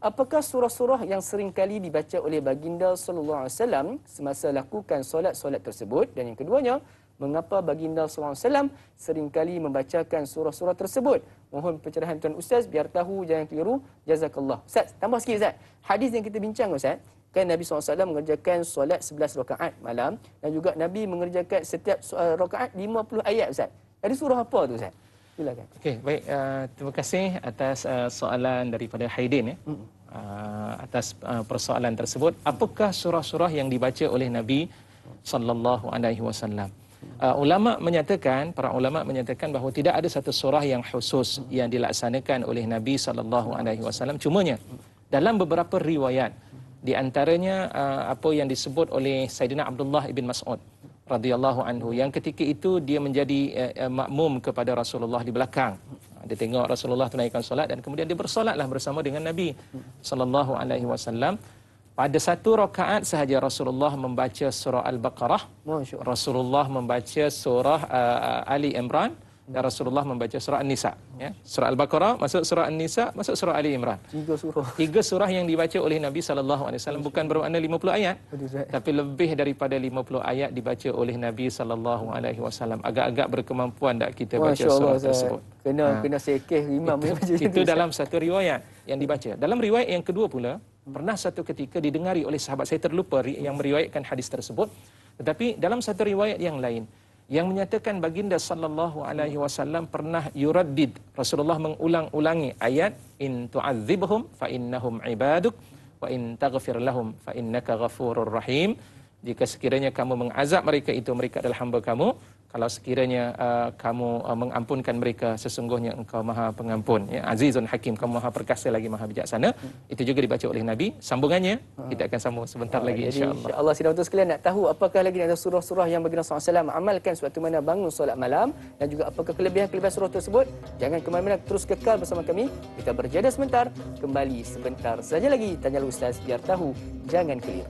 apakah surah-surah yang sering kali dibaca oleh baginda sallallahu alaihi wasallam semasa lakukan solat-solat tersebut? Dan yang keduanya, mengapa baginda sallallahu alaihi wasallam sering kali membacakan surah-surah tersebut? Mohon pencerahan Tuan Ustaz biar tahu, jangan keliru. Jazakallah. Ustaz, tambah sikit, Ustaz. Hadis yang kita bincang, Ustaz, kan Nabi SAW mengerjakan solat 11 rakaat malam dan juga Nabi mengerjakan setiap rakaat 50 ayat, Ustaz. Jadi surah apa tu, Ustaz? Silakan. Okey, baik, terima kasih atas soalan daripada Haidin, ya. Atas persoalan tersebut, apakah surah-surah yang dibaca oleh Nabi sallallahu alaihi wasallam? Para ulama menyatakan bahawa tidak ada satu surah yang khusus yang dilaksanakan oleh Nabi sallallahu alaihi wasallam. Cumanya dalam beberapa riwayat, di antaranya apa yang disebut oleh Saidina Abdullah ibn Mas'ud radhiyallahu anhu, yang ketika itu dia menjadi makmum kepada Rasulullah di belakang. Dia tengok Rasulullah tunaikan solat dan kemudian dia bersolatlah bersama dengan Nabi sallallahu alaihi wasallam. Pada satu rakaat sahaja Rasulullah membaca surah Al-Baqarah, Rasulullah membaca surah Ali Imran, dan Rasulullah membaca surah An-Nisa. Ya. Surah Al-Baqarah, masuk surah An-Nisa, masuk surah Ali Imran. Tiga surah yang dibaca oleh Nabi SAW. Bukan bermakna 50 ayat, tapi lebih daripada 50 ayat dibaca oleh Nabi SAW. Agak-agak berkemampuan tak kita baca surah tersebut? Kena sekeh imam. Itu dalam satu riwayat yang dibaca. Dalam riwayat yang kedua pula, pernah satu ketika didengari oleh sahabat, saya terlupa yang meriwayatkan hadis tersebut, tetapi dalam satu riwayat yang lain yang menyatakan baginda sallallahu alaihi wasallam pernah yuraddid, Rasulullah mengulang-ulangi ayat in tu'adzibhum fa innahum ibaduk wa in taghfir lahum fa innaka ghafurur rahim. Jika sekiranya kamu mengazab mereka, itu mereka adalah hamba kamu. Kalau sekiranya kamu mengampunkan mereka, sesungguhnya engkau maha pengampun, ya, azizun hakim, kamu maha perkasa lagi maha bijaksana. Itu juga dibaca oleh Nabi. Sambungannya kita akan sambung sebentar lagi, insya-Allah. Insya-Allah, sidang tuan sekalian, nak tahu apakah lagi ada surah-surah yang baginda SAW amalkan sewaktu mana bangun solat malam, dan juga apakah kelebihan-kelebihan surah tersebut? Jangan ke mana-mana, terus kekal bersama kami. Kita berjeda sebentar, kembali sebentar saja lagi. Tanyalah Ustaz biar tahu, jangan keliru.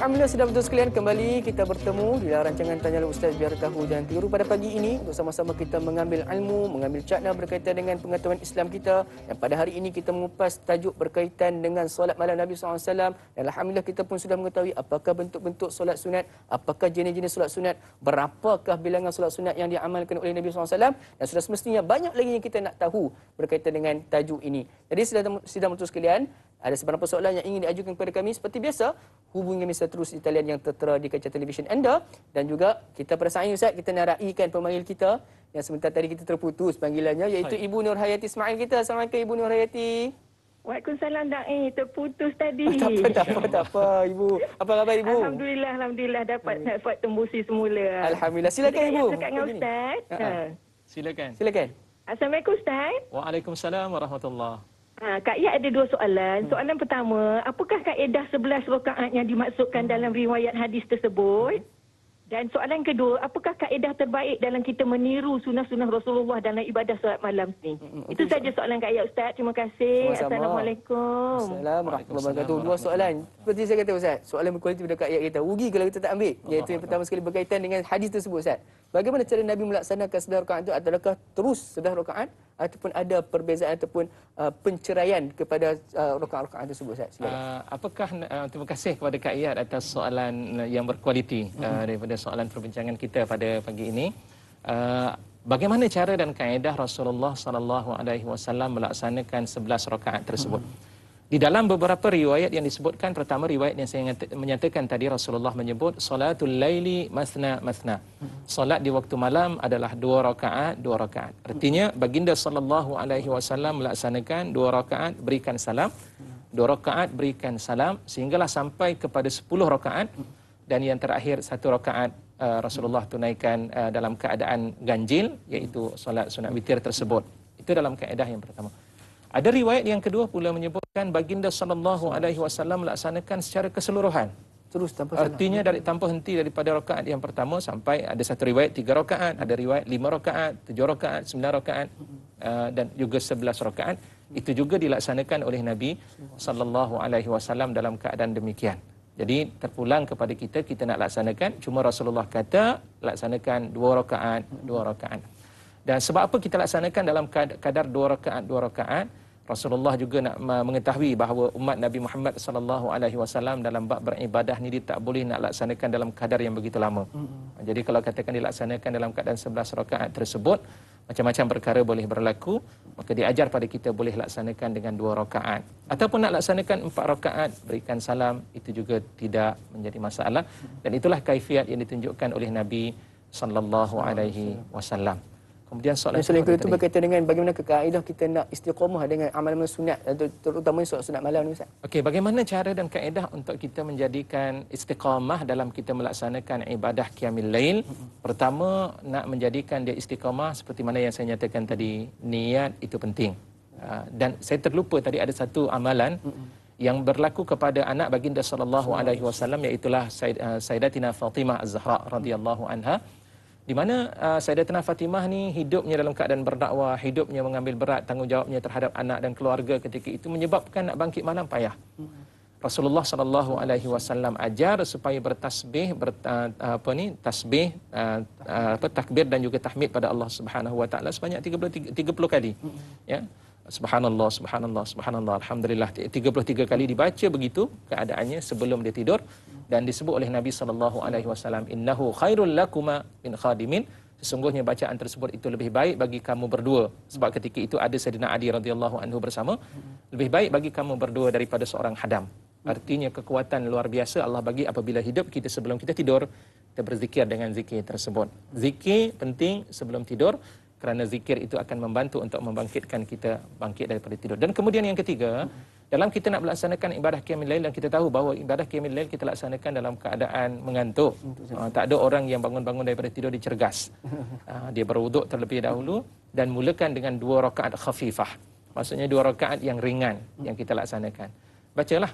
Alhamdulillah, sedang betul sekalian, kembali kita bertemu di rancangan Tanyalah Ustaz Biar Tahu Jangan Tiru pada pagi ini untuk sama-sama kita mengambil ilmu, mengambil cakna berkaitan dengan pengetahuan Islam kita. Dan pada hari ini kita mengupas tajuk berkaitan dengan solat malam Nabi SAW. Dan Alhamdulillah kita pun sudah mengetahui apakah bentuk-bentuk solat sunat, apakah jenis-jenis solat sunat, berapakah bilangan solat sunat yang diamalkan oleh Nabi SAW. Dan sudah semestinya banyak lagi yang kita nak tahu berkaitan dengan tajuk ini. Jadi sedang betul sekalian, ada beberapa soalan yang ingin diajukan kepada kami. Seperti biasa, hubungi kami terus di talian yang tertera di kaca televisyen anda. Dan juga kita pada saat ini Ustaz, kita nak raikan pemanggil kita yang sebentar tadi kita terputus panggilannya, iaitu Ibu Nur Hayati Ismail kita. Assalamualaikum Ibu Nur Hayati. Waalaikumsalam Da'i, terputus tadi. Tak apa Ibu. Apa khabar Ibu? Alhamdulillah dapat tembusi semula. Alhamdulillah. Silakan Ibu. Dekat dengan Ustaz. Silakan. Assalamualaikum Ustaz. Waalaikumsalam warahmatullahi. Kak Ia ada dua soalan. Soalan pertama, apakah kaedah 11 rakaat yang dimaksudkan dalam riwayat hadis tersebut? Dan soalan kedua, apakah kaedah terbaik dalam kita meniru sunnah-sunnah Rasulullah dalam ibadah solat malam ni? Itu saja soalan Kak Ia Ustaz. Terima kasih. Sama-sama. Assalamualaikum. Assalamualaikum warahmatullahi wabarakatuh. Dua soalan. Seperti saya kata Ustaz, soalan berkualiti pada Kak Ayat kita. Rugi kalau kita tak ambil. Iaitu yang pertama sekali berkaitan dengan hadis tersebut Ustaz. Bagaimana cara Nabi melaksanakan 11 rakaat itu? Adakah terus 11 rakaat ataupun ada perbezaan ataupun penceraian kepada rakaat-rakaat tersebut Ustaz? Terima kasih kepada Kak Iyad atas soalan yang berkualiti daripada soalan perbincangan kita pada pagi ini. Bagaimana cara dan kaedah Rasulullah SAW melaksanakan 11 rakaat tersebut? Di dalam beberapa riwayat yang disebutkan, pertama riwayat yang saya menyatakan tadi, Rasulullah menyebut salatul laili masna masna. Solat di waktu malam adalah 2 rakaat. Artinya baginda SAW melaksanakan 2 rakaat berikan salam, 2 rakaat berikan salam sehinggalah sampai kepada 10 rakaat, dan yang terakhir 1 rakaat Rasulullah tunaikan dalam keadaan ganjil, iaitu solat sunat witir tersebut. Itu dalam kaedah yang pertama. Ada riwayat yang kedua pula menyebutkan baginda SAW melaksanakan secara keseluruhan. Terus tanpa salah. Artinya tanpa henti daripada rakaat yang pertama sampai ada satu riwayat 3 rakaat, ada riwayat 5 rakaat, 7 rakaat, 9 rakaat dan juga 11 rakaat. Itu juga dilaksanakan oleh Nabi SAW dalam keadaan demikian. Jadi terpulang kepada kita nak laksanakan, cuma Rasulullah kata laksanakan 2 rakaat. Dan sebab apa kita laksanakan dalam kadar 2 rakaat? Rasulullah juga nak mengetahui bahawa umat Nabi Muhammad SAW dalam bab beribadah ni dia tak boleh nak laksanakan dalam kadar yang begitu lama. Jadi kalau katakan dilaksanakan dalam keadaan 11 rakaat tersebut, macam-macam perkara boleh berlaku, maka diajar pada kita boleh laksanakan dengan 2 rakaat. Ataupun nak laksanakan 4 rakaat, berikan salam, itu juga tidak menjadi masalah. Dan itulah kaifiat yang ditunjukkan oleh Nabi SAW. Kemudian soalan kedua itu berkaitan dengan bagaimana kaedah kita nak istiqamah dengan amalan sunat, terutama solat sunat malam ni Ustaz. Okey, bagaimana cara dan kaedah untuk kita menjadikan istiqamah dalam kita melaksanakan ibadah qiyamul lail? Pertama, nak menjadikan dia istiqamah seperti mana yang saya nyatakan tadi, niat itu penting. Dan saya terlupa tadi ada satu amalan yang berlaku kepada anak baginda SAW, iaitu Sayyidatina Fatimah Az-Zahra radhiyallahu anha, di mana Sayyidatina Fatimah ni hidupnya dalam keadaan berdakwah, hidupnya mengambil berat tanggungjawabnya terhadap anak dan keluarga ketika itu menyebabkan nak bangkit malam payah. Rasulullah SAW ajar supaya bertasbih, takbir dan juga tahmid pada Allah Subhanahu Wa Taala sebanyak 30 kali. Ya. Subhanallah, subhanallah, subhanallah, alhamdulillah, 33 kali dibaca begitu keadaannya sebelum dia tidur. Dan disebut oleh Nabi SAW, innahu khairul lakuma min khadimin, sesungguhnya bacaan tersebut itu lebih baik bagi kamu berdua. Sebab ketika itu ada Sayyidina Ali radhiyallahu anhu bersama. Lebih baik bagi kamu berdua daripada seorang hadam. Artinya kekuatan luar biasa Allah bagi apabila hidup kita sebelum kita tidur, kita berzikir dengan zikir tersebut. Zikir penting sebelum tidur, kerana zikir itu akan membantu untuk membangkitkan kita bangkit daripada tidur. Dan kemudian yang ketiga, dalam kita nak melaksanakan ibadah qiyamul lail, dan kita tahu bahawa ibadah qiyamul lail kita laksanakan dalam keadaan mengantuk. Tak ada orang yang bangun-bangun daripada tidur dicergas. Dia berwuduk terlebih dahulu dan mulakan dengan 2 rakaat khafifah. Maksudnya 2 rakaat yang ringan yang kita laksanakan. Bacalah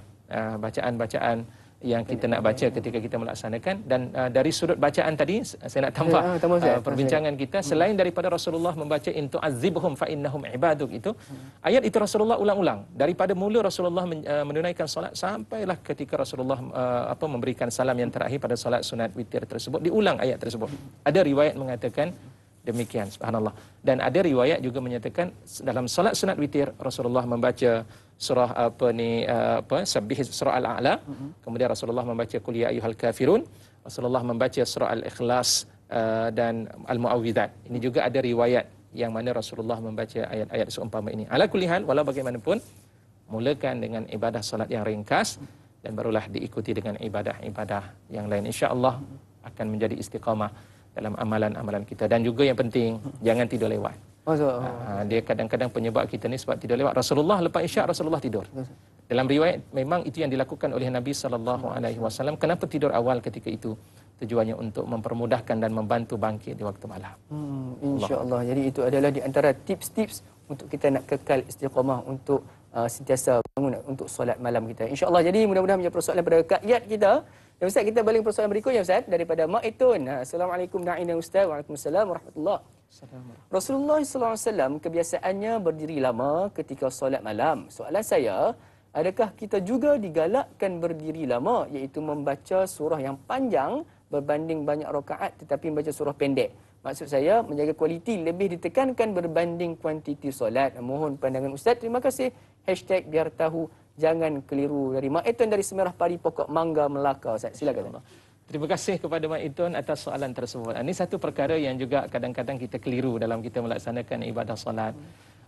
bacaan-bacaan yang kita nak baca ketika kita melaksanakan. Dan dari sudut bacaan tadi saya nak tambah perbincangan kita, selain daripada Rasulullah membaca in tu'adzibhum fa innahum ibaduk itu, ayat itu Rasulullah ulang-ulang daripada mula Rasulullah menunaikan solat sampailah ketika Rasulullah memberikan salam yang terakhir pada solat sunat witir tersebut, diulang ayat tersebut. Ada riwayat mengatakan demikian, subhanallah. Dan ada riwayat juga menyatakan dalam solat sunat witir Rasulullah membaca surah Sabbih surah Al-A'la, kemudian Rasulullah membaca Qul ya ayyuhal kafirun, Rasulullah membaca surah Al-Ikhlas dan Al-Mu'awwidzat. Ini juga ada riwayat yang mana Rasulullah membaca ayat-ayat seumpama ini. Ala kulli hal, walau bagaimanapun, mulakan dengan ibadah solat yang ringkas dan barulah diikuti dengan ibadah-ibadah yang lain. Insya-Allah akan menjadi istiqamah dalam amalan-amalan kita. Dan juga yang penting, jangan tidur lewat. Dia kadang-kadang penyebab kita ni sebab tidur lewat. Rasulullah lepas isyak Rasulullah tidur. Dalam riwayat memang itu yang dilakukan oleh Nabi SAW. Kenapa tidur awal ketika itu? Tujuannya untuk mempermudahkan dan membantu bangkit di waktu malam. InsyaAllah. Jadi itu adalah di antara tips-tips untuk kita nak kekal istiqamah untuk sentiasa bangun untuk solat malam kita. InsyaAllah. Jadi mudah-mudahan menjawab persoalan pada rakyat kita. Dan Ustaz, kita balik persoalan berikutnya Ustaz daripada Mak Itun. Assalamualaikum Na'ina Ustaz. Waalaikumsalam warahmatullahi. Rasulullah SAW kebiasaannya berdiri lama ketika solat malam. Soalan saya, adakah kita juga digalakkan berdiri lama, iaitu membaca surah yang panjang berbanding banyak rakaat tetapi membaca surah pendek? Maksud saya, menjaga kualiti lebih ditekankan berbanding kuantiti solat. Mohon pandangan Ustaz. Terima kasih. # biar tahu, jangan keliru. Dari Mak Itun dari Semerah Pari Pokok Mangga, Melaka. Ustaz, silakan. Terima kasih kepada Mak Itun atas soalan tersebut. Ini satu perkara yang juga kadang-kadang kita keliru dalam kita melaksanakan ibadah solat.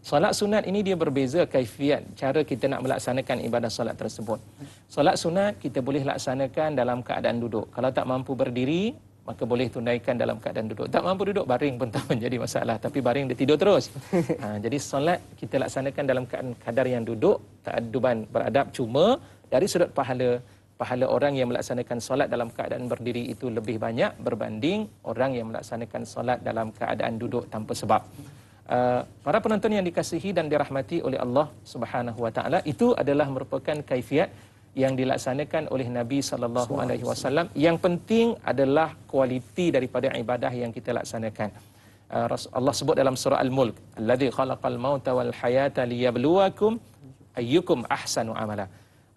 Solat sunat ini dia berbeza kaifiat cara kita nak melaksanakan ibadah solat tersebut. Solat sunat kita boleh laksanakan dalam keadaan duduk. Kalau tak mampu berdiri, maka boleh tunaikan dalam keadaan duduk. Tak mampu duduk, baring pun tak menjadi masalah. Tapi baring dia tidur terus. Jadi solat kita laksanakan dalam keadaan kadar yang duduk, ta'adduban beradab. Cuma dari sudut pahala orang yang melaksanakan solat dalam keadaan berdiri itu lebih banyak berbanding orang yang melaksanakan solat dalam keadaan duduk tanpa sebab. Para penonton yang dikasihi dan dirahmati oleh Allah Subhanahu wa taala, itu adalah merupakan kaifiat yang dilaksanakan oleh Nabi sallallahu alaihi wasallam. Yang penting adalah kualiti daripada ibadah yang kita laksanakan. Allah sebut dalam surah Al-Mulk, "Alladzi khalaqal mauta wal hayata liyabluwakum ayyukum ahsanu amala."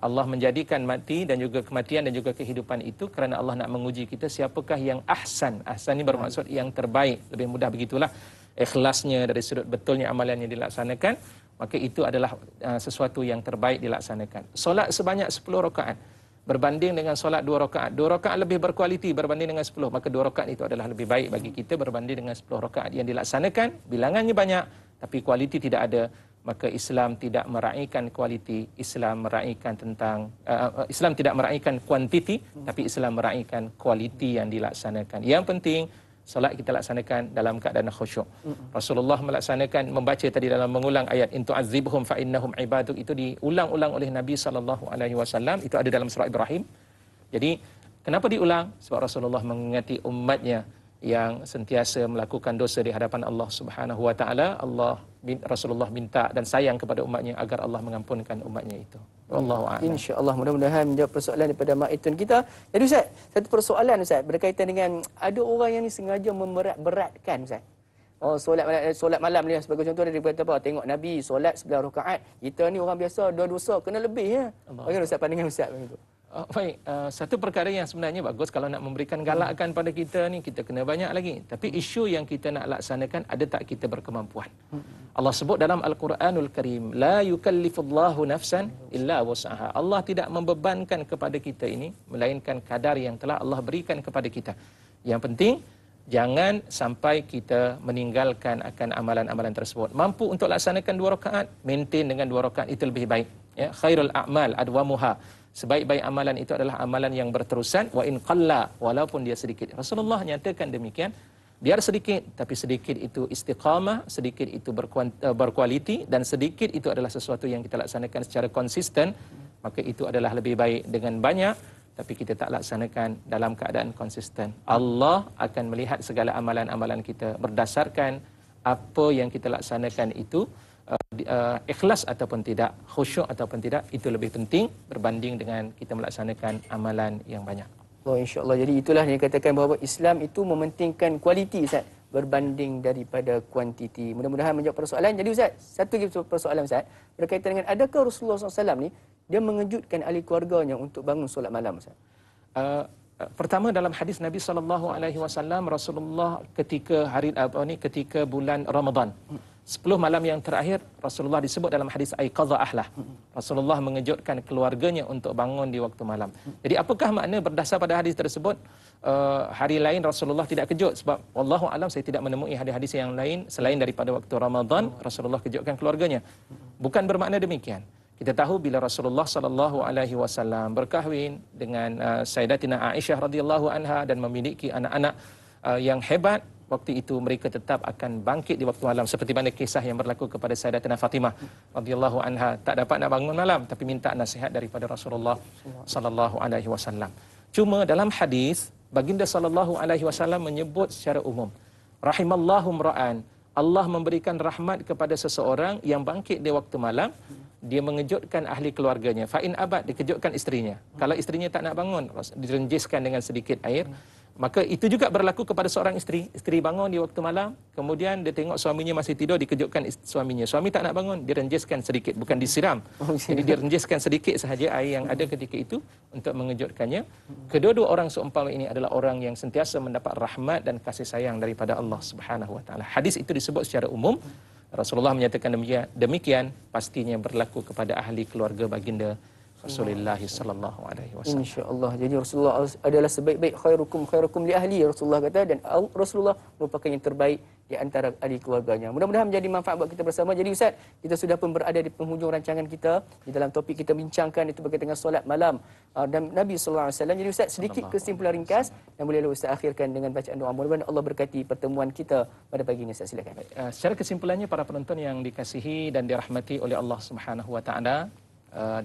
Allah menjadikan mati dan juga kematian dan juga kehidupan itu kerana Allah nak menguji kita siapakah yang ahsan. Ahsan ini bermaksud yang terbaik. Lebih mudah begitulah. Ikhlasnya dari sudut betulnya amalan yang dilaksanakan, maka itu adalah sesuatu yang terbaik dilaksanakan. Solat sebanyak 10 rakaat berbanding dengan solat 2 rakaat. 2 rakaat lebih berkualiti berbanding dengan 10. Maka 2 rakaat itu adalah lebih baik bagi kita berbanding dengan 10 rakaat yang dilaksanakan. Bilangannya banyak tapi kualiti tidak ada. Maka Islam tidak meraihkan kualiti, Islam meraihkan Islam tidak meraihkan kuantiti, tapi Islam meraihkan kualiti yang dilaksanakan. Yang penting solat kita laksanakan dalam keadaan khusyuk. Rasulullah melaksanakan membaca tadi dalam mengulang ayat in tu'adzibhum fa innahum ibaduk, itu diulang-ulang oleh Nabi sallallahu alaihi wasallam. Itu ada dalam surah Ibrahim. Jadi kenapa diulang? Sebab Rasulullah mengingati umatnya yang sentiasa melakukan dosa di hadapan Allah Subhanahu wa taala. Rasulullah minta dan sayang kepada umatnya agar Allah mengampunkan umatnya itu. Wallahu a'lam. Insya-Allah, mudah-mudahan menjawab persoalan daripada Mak Itun kita. Jadi Ustaz, satu persoalan Ustaz berkaitan dengan ada orang yang ni sengaja memberat-beratkan Ustaz. Solat malam ni sebagai contoh dia kata apa? Tengok Nabi solat 11 rakaat. Kita ni orang biasa 2 dosa kena lebih ya. Bagaimana Ustaz pandangan Ustaz begitu? Baik, satu perkara yang sebenarnya bagus kalau nak memberikan galakkan pada kita ni, kita kena banyak lagi. Tapi isu yang kita nak laksanakan, ada tak kita berkemampuan? Allah sebut dalam Al-Quranul Karim, la yukallifullahu nafsan illa wus'aha. Allah tidak membebankan kepada kita ini melainkan kadar yang telah Allah berikan kepada kita. Yang penting jangan sampai kita meninggalkan akan amalan-amalan tersebut. Mampu untuk laksanakan 2 rakaat, maintain dengan 2 rakaat itu lebih baik. Ya, khairul a'mal adwamuha. Sebaik-baik amalan itu adalah amalan yang berterusan, wa in qalla, walaupun dia sedikit. Rasulullah nyatakan demikian. Biar sedikit, tapi sedikit itu istiqamah, sedikit itu berkualiti, dan sedikit itu adalah sesuatu yang kita laksanakan secara konsisten, maka itu adalah lebih baik dengan banyak, tapi kita tak laksanakan dalam keadaan konsisten. Allah akan melihat segala amalan-amalan kita berdasarkan apa yang kita laksanakan itu ikhlas ataupun tidak, khusyuk ataupun tidak, itu lebih penting berbanding dengan kita melaksanakan amalan yang banyak. Oh, insya-Allah. Jadi itulah yang dikatakan bahawa Islam itu mementingkan kualiti, Ustaz, berbanding daripada kuantiti. Mudah-mudahan menjawab persoalan. Jadi Ustaz, satu lagi persoalan Ustaz, berkaitan dengan adakah Rasulullah SAW ni dia mengejutkan ahli keluarganya untuk bangun solat malam, Ustaz? Pertama, dalam hadis Nabi SAW, Rasulullah ketika bulan Ramadan, 10 malam yang terakhir, Rasulullah disebut dalam hadis aiqadha ahlah. Rasulullah mengejutkan keluarganya untuk bangun di waktu malam. Jadi apakah makna berdasar pada hadis tersebut hari lain Rasulullah tidak kejut? Sebab wallahu alam, saya tidak menemui hadis-hadis yang lain selain daripada waktu Ramadan Rasulullah kejutkan keluarganya. Bukan bermakna demikian. Kita tahu bila Rasulullah SAW berkahwin dengan Sayyidatina Aisyah radhiyallahu anha dan memiliki anak-anak yang hebat, waktu itu mereka tetap akan bangkit di waktu malam, seperti mana kisah yang berlaku kepada Sayyidatina Fatimah radhiyallahu anha, tak dapat nak bangun malam tapi minta nasihat daripada Rasulullah SAW. Cuma dalam hadis baginda SAW menyebut secara umum, rahimallahu mra'an, Allah memberikan rahmat kepada seseorang yang bangkit di waktu malam, dia mengejutkan ahli keluarganya. Fa'in abad, dikejutkan isterinya. Kalau isterinya tak nak bangun, direnjiskan dengan sedikit air. Maka itu juga berlaku kepada seorang isteri. Isteri bangun di waktu malam, kemudian dia tengok suaminya masih tidur, dikejutkan suaminya. Suami tak nak bangun, direnjiskan sedikit, bukan disiram. Jadi direnjiskan sedikit sahaja air yang ada ketika itu untuk mengejutkannya. Kedua-dua orang seumpama ini adalah orang yang sentiasa mendapat rahmat dan kasih sayang daripada Allah Subhanahu wa taala. Hadis itu disebut secara umum. Rasulullah menyatakan demikian pastinya berlaku kepada ahli keluarga baginda Rasulullah sallallahu alaihi wasallam. Insya-Allah. Jadi Rasulullah adalah sebaik-baik khairukum li ahli, Rasulullah kata, dan Rasulullah merupakan yang terbaik di antara ahli keluarganya. Mudah-mudahan menjadi manfaat buat kita bersama. Jadi Ustaz, kita sudah pun berada di penghujung rancangan kita. Di dalam topik kita bincangkan itu berkaitan dengan solat malam dan Nabi sallallahu alaihi wasallam. Jadi Ustaz, sedikit kesimpulan ringkas dan bolehlah Ustaz akhirkan dengan bacaan doa. Mudah-mudahan Allah berkati pertemuan kita pada pagi ini. Ustaz, silakan. Secara kesimpulannya, para penonton yang dikasihi dan dirahmati oleh Allah Subhanahu wa taala,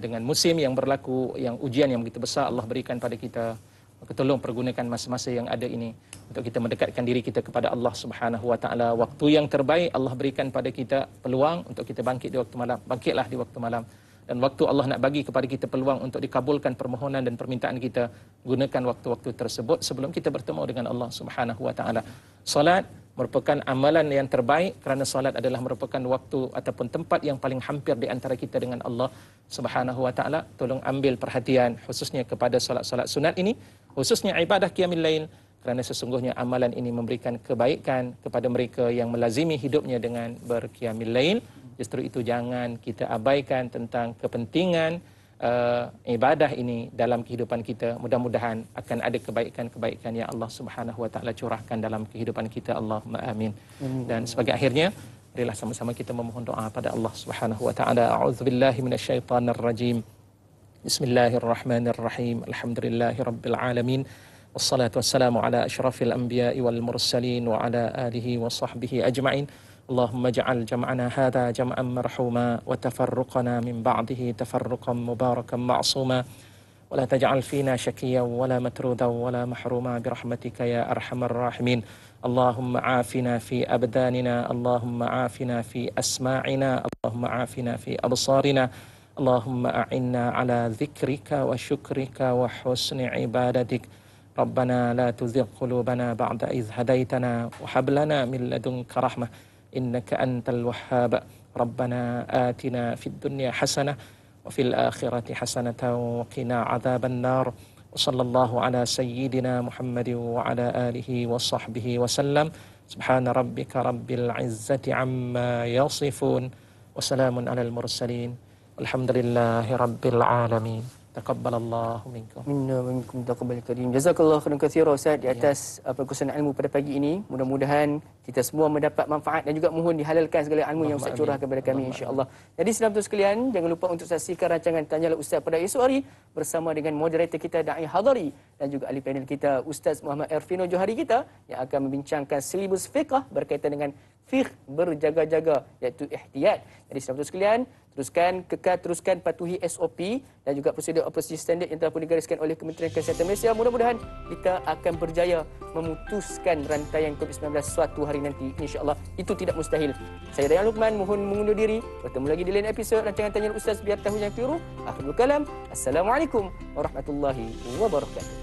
dengan musim yang berlaku, yang ujian yang begitu besar Allah berikan pada kita, maka tolong pergunakan masa-masa yang ada ini untuk kita mendekatkan diri kita kepada Allah Subhanahu wa taala. Waktu yang terbaik Allah berikan pada kita peluang untuk kita bangkit di waktu malam. Bangkitlah di waktu malam. Dan waktu Allah nak bagi kepada kita peluang untuk dikabulkan permohonan dan permintaan kita, gunakan waktu-waktu tersebut sebelum kita bertemu dengan Allah Subhanahu wa taala. Salat merupakan amalan yang terbaik kerana salat adalah merupakan waktu ataupun tempat yang paling hampir di antara kita dengan Allah Subhanahu wa taala. Tolong ambil perhatian khususnya kepada salat-salat sunat ini, khususnya ibadah qiyamul lail, kerana sesungguhnya amalan ini memberikan kebaikan kepada mereka yang melazimi hidupnya dengan berqiyamul lail. Justru itu jangan kita abaikan tentang kepentingan ibadah ini dalam kehidupan kita. Mudah-mudahan akan ada kebaikan-kebaikan yang Allah Subhanahu wa taala curahkan dalam kehidupan kita. Allahumma amin. Dan sebagai akhirnya, marilah sama-sama kita memohon doa pada Allah Subhanahu wa taala. A'udzubillahi minasyaitonir rajim. Bismillahirrahmanirrahim. Alhamdulillahirabbil alamin. Wassalatu wassalamu ala asyrafil anbiya'i wal mursalin wa ala alihi wa sahbihi ajma'in. اللهم اجعل جمعنا هذا جمعا مرحوما وتفرقنا من بعده تفرقا مباركا معصوما ولا تجعل فينا شكيا ولا مترودا ولا محروما برحمتك يا أرحم الراحمين. اللهم عافنا في أبداننا، اللهم عافنا في أسماعنا، اللهم عافنا في أبصارنا، اللهم أعنا على ذكرك وشكرك وحسن عبادتك. ربنا لا تزغ قلوبنا بعد إذ هديتنا وهب لنا من لدنك رحمة إنك أنت الوهاب. ربنا آتنا في الدنيا حسنة وفي الآخرة حسنة وقنا عذاب النار. وصلى الله على سيدنا محمد وعلى آله وصحبه وسلم. سبحان ربك رب العزة عما يصفون وسلام على المرسلين والحمد لله رب العالمين. Taqabbalallahu minkum. Minna wa minkum taqabbal karim. Jazakallahu khairan katsiran Ustaz di atas perkongsian ilmu pada pagi ini. Mudah-mudahan kita semua mendapat manfaat dan juga mohon dihalalkan segala ilmu yang Ustaz curahkan kepada kami insya-Allah. Jadi saudara sekalian, jangan lupa untuk saksikan rancangan Tanyalah Ustaz pada esok hari bersama dengan moderator kita Dai Hadari dan juga ahli panel kita Ustaz Muhammad Erfino Johari kita yang akan membincangkan silibus fiqh berkaitan dengan fiqh berjaga-jaga iaitu ihtiyat. Jadi saudara sekalian, teruskan patuhi SOP dan juga prosedur operasi standard yang telah pun digariskan oleh Kementerian Kesihatan Malaysia. Mudah-mudahan kita akan berjaya memutuskan rantaian COVID-19 suatu hari hari nanti, insya-Allah itu tidak mustahil. Saya Dayan Luqman mohon mengundur diri. Bertemu lagi di lain episod rancangan Tanya Ustaz biar tahu yang keliru. Akhirul kalam. Assalamualaikum warahmatullahi wabarakatuh.